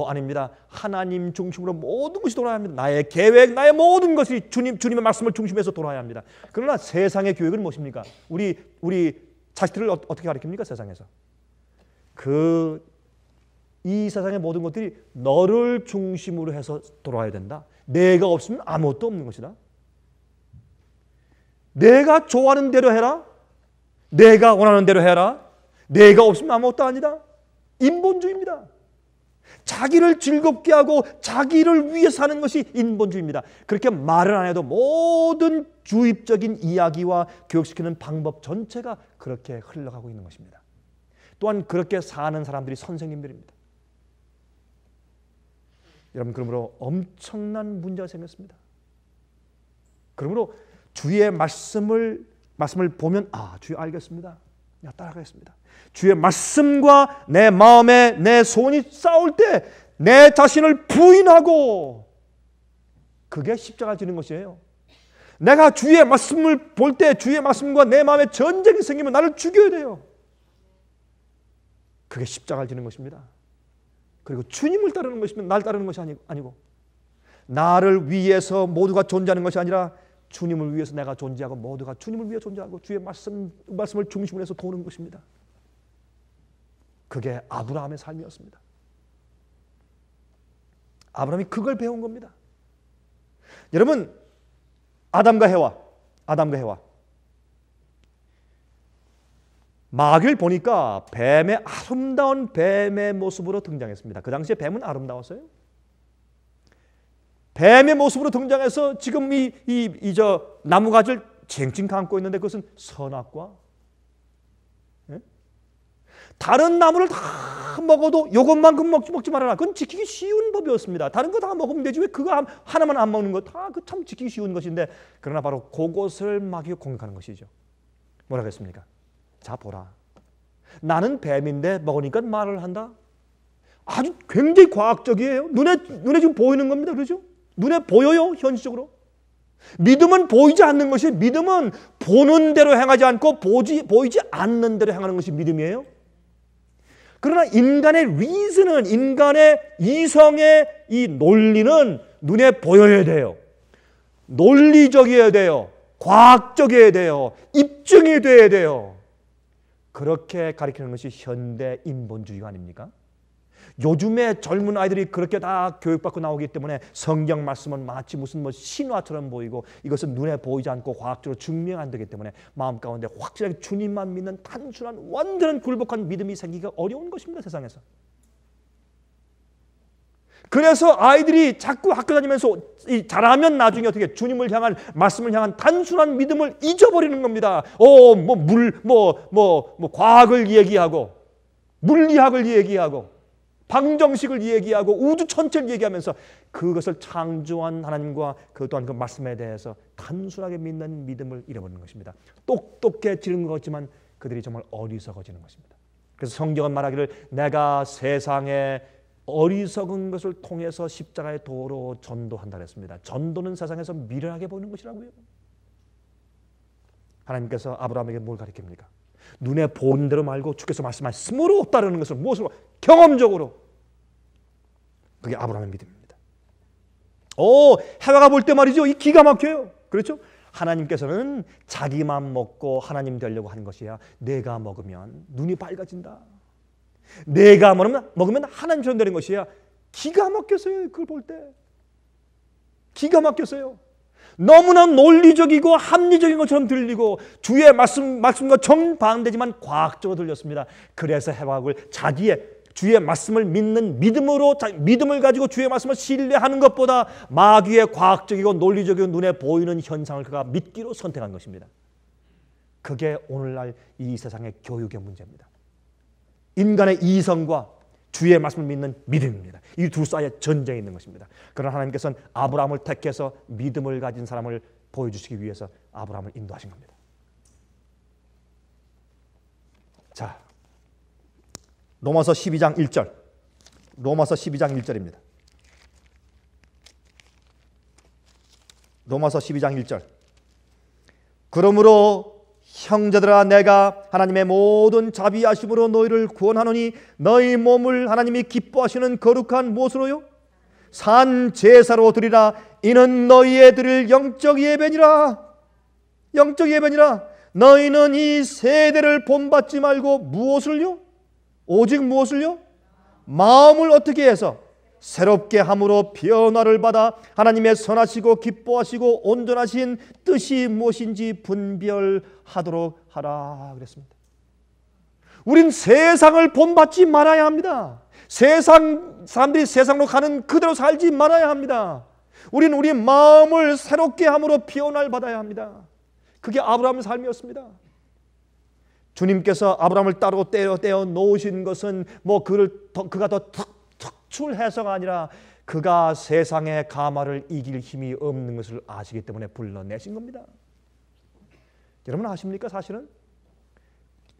아닙니다. 하나님 중심으로 모든 것이 돌아야 합니다. 나의 계획, 나의 모든 것이 주님의 말씀을 중심에서 돌아야 합니다. 그러나 세상의 교육은 무엇입니까? 우리 자식들을 어떻게 가르칩니까? 세상에서. 이 세상의 모든 것들이 너를 중심으로 해서 돌아야 된다. 내가 없으면 아무것도 없는 것이다. 내가 좋아하는 대로 해라. 내가 원하는 대로 해라. 내가 없으면 아무것도 아니다. 인본주의입니다. 자기를 즐겁게 하고 자기를 위해 사는 것이 인본주의입니다. 그렇게 말을 안 해도 모든 주입적인 이야기와 교육시키는 방법 전체가 그렇게 흘러가고 있는 것입니다. 또한 그렇게 사는 사람들이 선생님들입니다. 여러분, 그러므로 엄청난 문제가 생겼습니다. 그러므로 주의 말씀을 보면 주여 알겠습니다. 따라가겠습니다. 주의 말씀과 내 마음에 내 소원이 싸울 때 내 자신을 부인하고, 그게 십자가 지는 것이에요. 내가 주의 말씀을 볼 때 주의 말씀과 내 마음에 전쟁이 생기면 나를 죽여야 돼요. 그게 십자가를 지는 것입니다. 그리고 주님을 따르는 것이면 날 따르는 것이 아니고, 나를 위해서 모두가 존재하는 것이 아니라 주님을 위해서 내가 존재하고 모두가 주님을 위해 존재하고 주의 말씀을 중심으로 해서 도는 것입니다. 그게 아브라함의 삶이었습니다. 아브라함이 그걸 배운 겁니다. 여러분, 아담과 해와 마귀를 보니까 아름다운 뱀의 모습으로 등장했습니다. 그 당시에 뱀은 아름다웠어요. 뱀의 모습으로 등장해서 지금 저 나무가지를 칭칭 감고 있는데 그것은 선악과, 다른 나무를 다 먹어도 이것만큼 먹지 말아라. 그건 지키기 쉬운 법이었습니다. 다른 거 다 먹으면 되지 왜 그거 하나만 안 먹는 거, 다 그 참 지키기 쉬운 것인데, 그러나 바로 그것을 마귀가 공격하는 것이죠. 뭐라고 했습니까? 자 보라, 나는 뱀인데 먹으니까 말을 한다. 아주 굉장히 과학적이에요. 눈에 지금 보이는 겁니다. 그렇죠? 눈에 보여요, 현실적으로. 믿음은 보이지 않는 것이, 믿음은 보는 대로 행하지 않고 보이지 않는 대로 행하는 것이 믿음이에요. 그러나 인간의 reason은, 인간의 이성의 이 논리는 눈에 보여야 돼요. 논리적이어야 돼요. 과학적이어야 돼요. 입증이 돼야 돼요. 그렇게 가르치는 것이 현대 인본주의가 아닙니까? 요즘에 젊은 아이들이 그렇게 다 교육받고 나오기 때문에 성경 말씀은 마치 무슨 신화처럼 보이고, 이것은 눈에 보이지 않고 과학적으로 증명 안 되기 때문에 마음 가운데 확실하게 주님만 믿는 단순한 완전한 굴복한 믿음이 생기기가 어려운 것입니다, 세상에서. 그래서 아이들이 자꾸 학교 다니면서 잘하면 나중에 어떻게 주님을 향한, 말씀을 향한 단순한 믿음을 잊어버리는 겁니다. 과학을 얘기하고 물리학을 얘기하고 방정식을 얘기하고 우주 전체를 얘기하면서 그것을 창조한 하나님과 그 또한 그 말씀에 대해서 단순하게 믿는 믿음을 잃어버리는 것입니다. 똑똑해지는 것 같지만 그들이 정말 어리석어지는 것입니다. 그래서 성경은 말하기를 내가 세상에 어리석은 것을 통해서 십자가의 도로 전도한다 그랬습니다. 전도는 세상에서 미련하게 보이는 것이라고요. 하나님께서 아브라함에게 뭘 가르칩니까? 눈에 보는 대로 말고 주께서 말씀하심으로 따르는 것을 무엇으로? 경험적으로. 그게 아브라함의 믿음입니다. 해와가 볼 때 말이죠. 이 기가 막혀요. 그렇죠? 하나님께서는 자기만 먹고 하나님 되려고 하는 것이야. 내가 먹으면 눈이 밝아진다. 내가 먹으면 하나님처럼 되는 것이야. 기가 막혔어요. 그걸 볼 때. 기가 막혔어요. 너무나 논리적이고 합리적인 것처럼 들리고 주의 말씀과 정반대지만 과학적으로 들렸습니다. 그래서 해박을 자기의 주의 말씀을 믿는 믿음을 가지고 주의 말씀을 신뢰하는 것보다 마귀의 과학적이고 논리적이고 눈에 보이는 현상을 그가 믿기로 선택한 것입니다. 그게 오늘날 이 세상의 교육의 문제입니다. 인간의 이성과 주의 말씀을 믿는 믿음입니다. 이 두 사이에 전쟁이 있는 것입니다. 그러나 하나님께서는 아브라함을 택해서 믿음을 가진 사람을 보여주시기 위해서 아브라함을 인도하신 겁니다. 자, 로마서 12장 1절. 로마서 12장 1절입니다. 로마서 12장 1절. 그러므로 형제들아 내가 하나님의 모든 자비하심으로 너희를 구원하노니 너희 몸을 하나님이 기뻐하시는 거룩한 무엇으로요? 산 제사로 드리라. 이는 너희의 드릴 영적 예배니라. 영적 예배니라. 너희는 이 세대를 본받지 말고 무엇을요? 오직 무엇을요? 마음을 어떻게 해서 새롭게 함으로 변화를 받아 하나님의 선하시고 기뻐하시고 온전하신 뜻이 무엇인지 분별하도록 하라 그랬습니다. 우린 세상을 본받지 말아야 합니다. 사람들이 세상으로 가는 그대로 살지 말아야 합니다. 우린 우리 마음을 새롭게 함으로 변화를 받아야 합니다. 그게 아브라함의 삶이었습니다. 주님께서 아브라함을 따로 떼어 놓으신 것은 그가 더 특출해서가 아니라 그가 세상의 가마를 이길 힘이 없는 것을 아시기 때문에 불러내신 겁니다. 여러분 아십니까? 사실은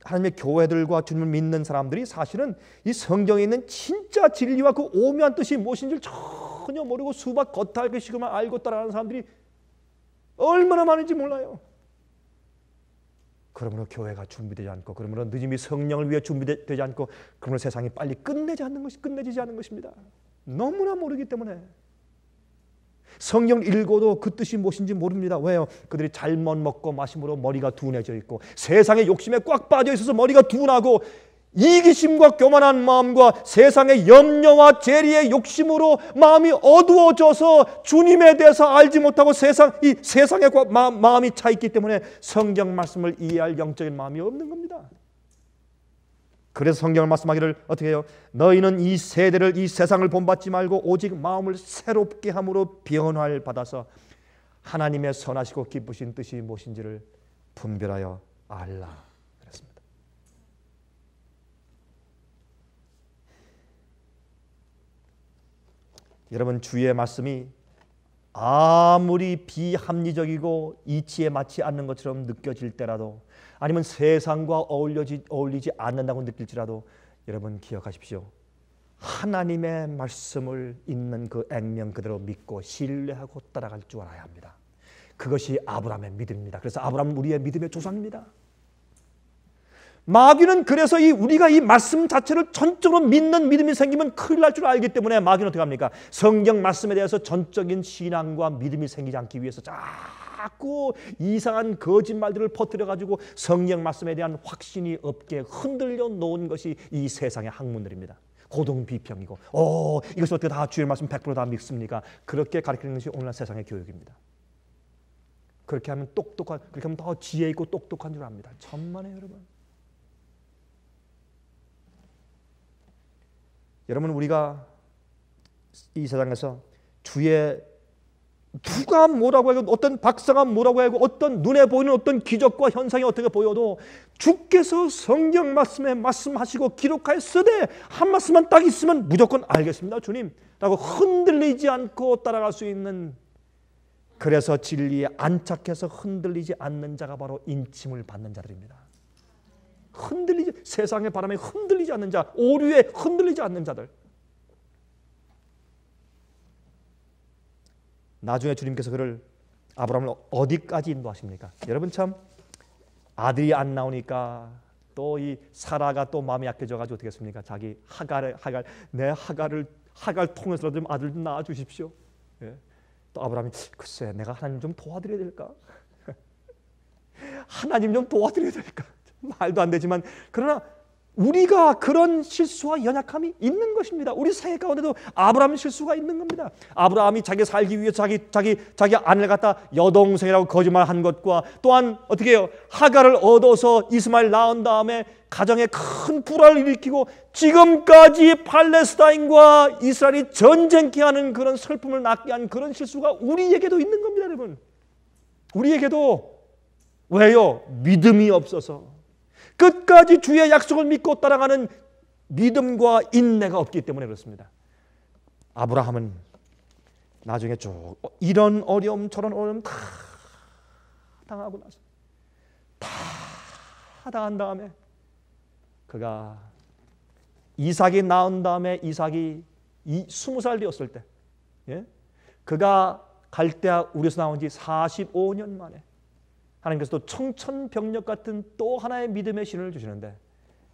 하나님의 교회들과 주님을 믿는 사람들이 사실은 이 성경에 있는 진짜 진리와 그 오묘한 뜻이 무엇인지를 전혀 모르고 수박 겉핥기식만 알고 따라가는 사람들이 얼마나 많은지 몰라요. 그러므로 교회가 준비되지 않고, 그러므로 늦음이 성령을 위해 준비되지 않고, 그러므로 세상이 빨리 끝내지지 않는 것입니다. 너무나 모르기 때문에. 성경을 읽어도 그 뜻이 무엇인지 모릅니다. 왜요? 그들이 잘못 먹고 마심으로 머리가 둔해져 있고 세상의 욕심에 꽉 빠져 있어서 머리가 둔하고 이기심과 교만한 마음과 세상의 염려와 재리의 욕심으로 마음이 어두워져서 주님에 대해서 알지 못하고 세상에 마음이 차 있기 때문에 성경 말씀을 이해할 영적인 마음이 없는 겁니다. 그래서 성경을 말씀하기를 어떻게 해요? 너희는 이 세대를, 이 세상을 본받지 말고 오직 마음을 새롭게 함으로 변화를 받아서 하나님의 선하시고 기쁘신 뜻이 무엇인지를 분별하여 알라 그랬습니다. 여러분, 주의 말씀이 아무리 비합리적이고 이치에 맞지 않는 것처럼 느껴질 때라도, 아니면 세상과 어울리지 않는다고 느낄지라도 여러분 기억하십시오. 하나님의 말씀을 있는 그 액면 그대로 믿고 신뢰하고 따라갈 줄 알아야 합니다. 그것이 아브라함의 믿음입니다. 그래서 아브라함은 우리의 믿음의 조상입니다. 마귀는 그래서 우리가 이 말씀 자체를 전적으로 믿는 믿음이 생기면 큰일 날 줄 알기 때문에 마귀는 어떻게 합니까? 성경 말씀에 대해서 전적인 신앙과 믿음이 생기지 않기 위해서 자꾸 이상한 거짓말들을 퍼뜨려가지고 성경 말씀에 대한 확신이 없게 흔들려 놓은 것이 이 세상의 학문들입니다. 고동비평이고 이것을 어떻게 다 주의 말씀 100% 다 믿습니까? 그렇게 가르치는 것이 오늘날 세상의 교육입니다. 그렇게 하면 더 지혜 있고 똑똑한 줄 압니다. 천만에요, 여러분. 여러분, 우리가 이 세상에서 주의 누가 뭐라고 하고 어떤 박사가 뭐라고 하고 어떤 눈에 보이는 어떤 기적과 현상이 어떻게 보여도 주께서 성경 말씀에 말씀하시고 기록하였으되 한 말씀만 딱 있으면 무조건 알겠습니다 주님 라고 흔들리지 않고 따라갈 수 있는, 그래서 진리에 안착해서 흔들리지 않는 자가 바로 인침을 받는 자들입니다. 흔들리지, 세상의 바람에 흔들리지 않는 자, 오류에 흔들리지 않는 자들. 나중에 주님께서 그를, 아브라함을 어디까지 인도하십니까? 여러분 참 아들이 안 나오니까 또 이 사라가 또 마음이 약해져 가지고 어떻게 했습니까? 자기 하갈 통해서라도 좀 아들 좀 낳아 주십시오. 예. 또 아브라함이 글쎄 내가 하나님 좀 도와드려야 될까? 하나님 좀 도와드려야 될까? 말도 안 되지만 그러나 우리가 그런 실수와 연약함이 있는 것입니다. 우리 생애 가운데도 아브라함 실수가 있는 겁니다. 아브라함이 자기 살기 위해 자기 아내를 갖다 여동생이라고 거짓말한 것과 또한 어떻게 해요? 하갈을 얻어서 이스마엘 낳은 다음에 가정에 큰 불화를 일으키고 지금까지 팔레스타인과 이스라엘이 전쟁케 하는 그런 슬픔을 낳게 한 그런 실수가 우리에게도 있는 겁니다, 여러분. 우리에게도. 왜요? 믿음이 없어서. 끝까지 주의 약속을 믿고 따라가는 믿음과 인내가 없기 때문에 그렇습니다. 아브라함은 나중에 쭉 이런 어려움 저런 어려움 다 당하고 나서 다 당한 다음에 그가 이삭이 낳은 다음에 이삭이 20살 되었을 때, 예? 그가 갈대아 우르에서 나온 지 45년 만에 하나님께서 또 청천벽력 같은 또 하나의 믿음의 신을 주시는데,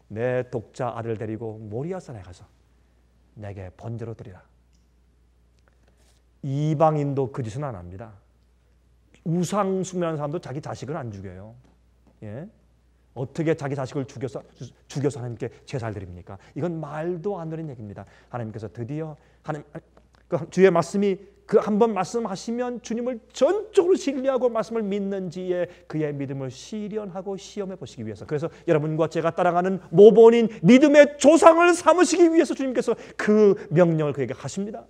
내 독자 아들 데리고 모리아산에 가서 내게 번제로 드리라. 이방인도 그 짓은 안 합니다. 우상 숭배하는 사람도 자기 자식을 안 죽여요. 예? 어떻게 자기 자식을 죽여서 하나님께 제사를 드립니까? 이건 말도 안 되는 얘기입니다. 하나님께서 드디어 주의 말씀이 그 한 번 말씀하시면 주님을 전적으로 신뢰하고 말씀을 믿는지에 그의 믿음을 시련하고 시험해 보시기 위해서, 그래서 여러분과 제가 따라가는 모본인 믿음의 조상을 삼으시기 위해서 주님께서 그 명령을 그에게 하십니다.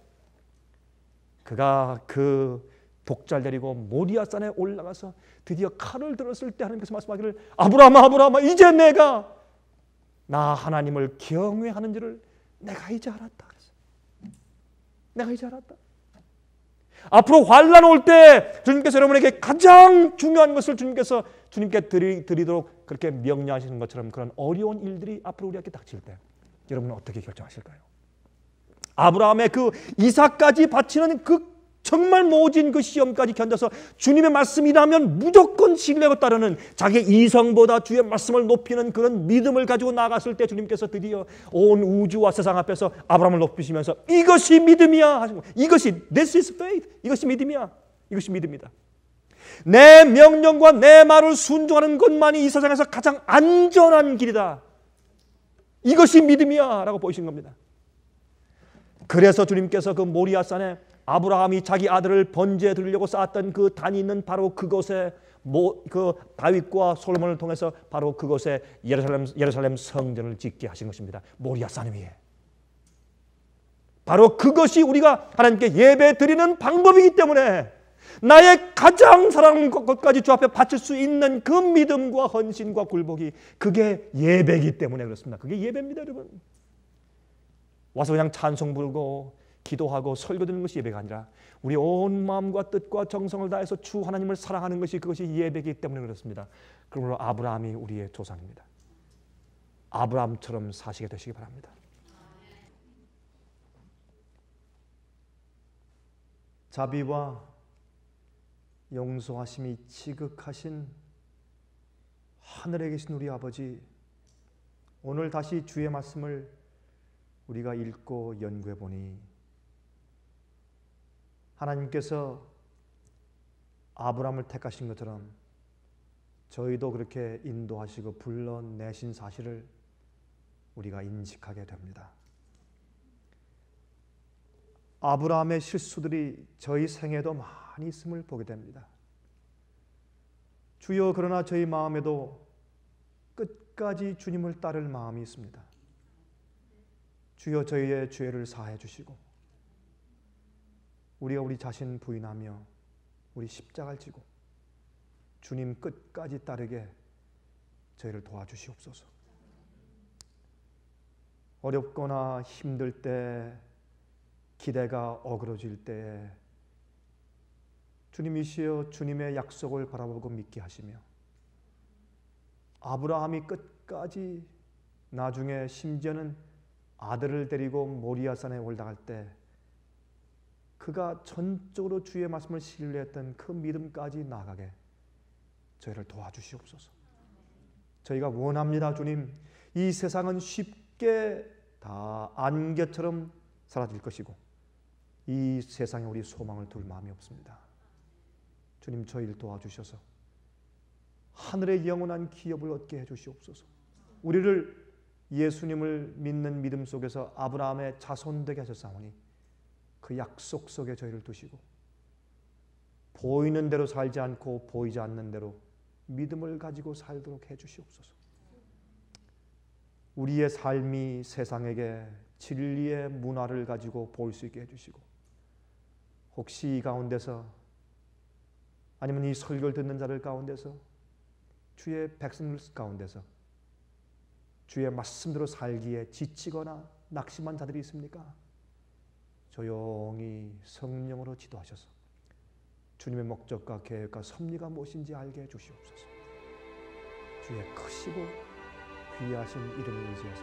그가 그 독자를 데리고 모리아산에 올라가서 드디어 칼을 들었을 때 하나님께서 말씀하기를 아브라함아 이제 내가 나 하나님을 경외하는지를 내가 이제 알았다. 내가 이제 알았다. 앞으로 환난 올 때 주님께서 여러분에게 가장 중요한 것을 주님께 드리도록 그렇게 명령하시는 것처럼 그런 어려운 일들이 앞으로 우리에게 닥칠 때 여러분은 어떻게 결정하실까요? 아브라함의 그 이삭까지 바치는 그 정말 모진 그 시험까지 견뎌서 주님의 말씀이라면 무조건 신뢰하고 따르는 자기 이성보다 주의 말씀을 높이는 그런 믿음을 가지고 나갔을 때 주님께서 드디어 온 우주와 세상 앞에서 아브라함을 높이시면서 이것이 믿음이야 하시고, 이것이 this is faith, 이것이 믿음이야, 이것이 믿음이다. 내 명령과 내 말을 순종하는 것만이 이 세상에서 가장 안전한 길이다. 이것이 믿음이야 라고 보이신 겁니다. 그래서 주님께서 그 모리아산에 아브라함이 자기 아들을 번제해 드리려고 쌓았던 그 단이 있는 바로 그곳에 그 다윗과 솔로몬을 통해서 바로 그곳에 예루살렘 성전을 짓게 하신 것입니다. 모리아산 위에. 바로 그것이 우리가 하나님께 예배 드리는 방법이기 때문에 나의 가장 사랑하는 것까지 주 앞에 바칠 수 있는 그 믿음과 헌신과 굴복이 그게 예배이기 때문에 그렇습니다. 그게 예배입니다, 여러분. 와서 그냥 찬송 부르고 기도하고 설교 듣는 것이 예배가 아니라 우리 온 마음과 뜻과 정성을 다해서 주 하나님을 사랑하는 것이 그것이 예배이기 때문에 그렇습니다. 그러므로 아브라함이 우리의 조상입니다. 아브라함처럼 사시게 되시기 바랍니다. 자비와 용서하심이 지극하신 하늘에 계신 우리 아버지, 오늘 다시 주의 말씀을 우리가 읽고 연구해 보니 하나님께서 아브라함을 택하신 것처럼 저희도 그렇게 인도하시고 불러내신 사실을 우리가 인식하게 됩니다. 아브라함의 실수들이 저희 생에도 많이 있음을 보게 됩니다. 주여, 그러나 저희 마음에도 끝까지 주님을 따를 마음이 있습니다. 주여, 저희의 죄를 사해 주시고 우리가 우리 자신 부인하며 우리 십자가를 지고 주님 끝까지 따르게 저희를 도와주시옵소서. 어렵거나 힘들 때, 기대가 어그러질 때 주님이시여 주님의 약속을 바라보고 믿게 하시며, 아브라함이 끝까지 나중에 심지어는 아들을 데리고 모리아산에 올라갈 때 그가 전적으로 주의 말씀을 신뢰했던 그 믿음까지 나아가게 저희를 도와주시옵소서. 저희가 원합니다. 주님, 이 세상은 쉽게 다 안개처럼 사라질 것이고 이 세상에 우리 소망을 둘 마음이 없습니다. 주님, 저희를 도와주셔서 하늘의 영원한 기업을 얻게 해주시옵소서. 우리를 예수님을 믿는 믿음 속에서 아브라함의 자손 되게 하셨사오니 그 약속 속에 저희를 두시고 보이는 대로 살지 않고 보이지 않는 대로 믿음을 가지고 살도록 해주시옵소서. 우리의 삶이 세상에게 진리의 문화를 가지고 보일 수 있게 해주시고, 혹시 이 가운데서 아니면 이 설교를 듣는 자들 가운데서 주의 백성들 가운데서 주의 말씀대로 살기에 지치거나 낙심한 자들이 있습니까? 조용히 성령으로 지도하셔서 주님의 목적과 계획과 섭리가 무엇인지 알게 해주시옵소서. 주의 크시고 귀하신 이름을 의지해서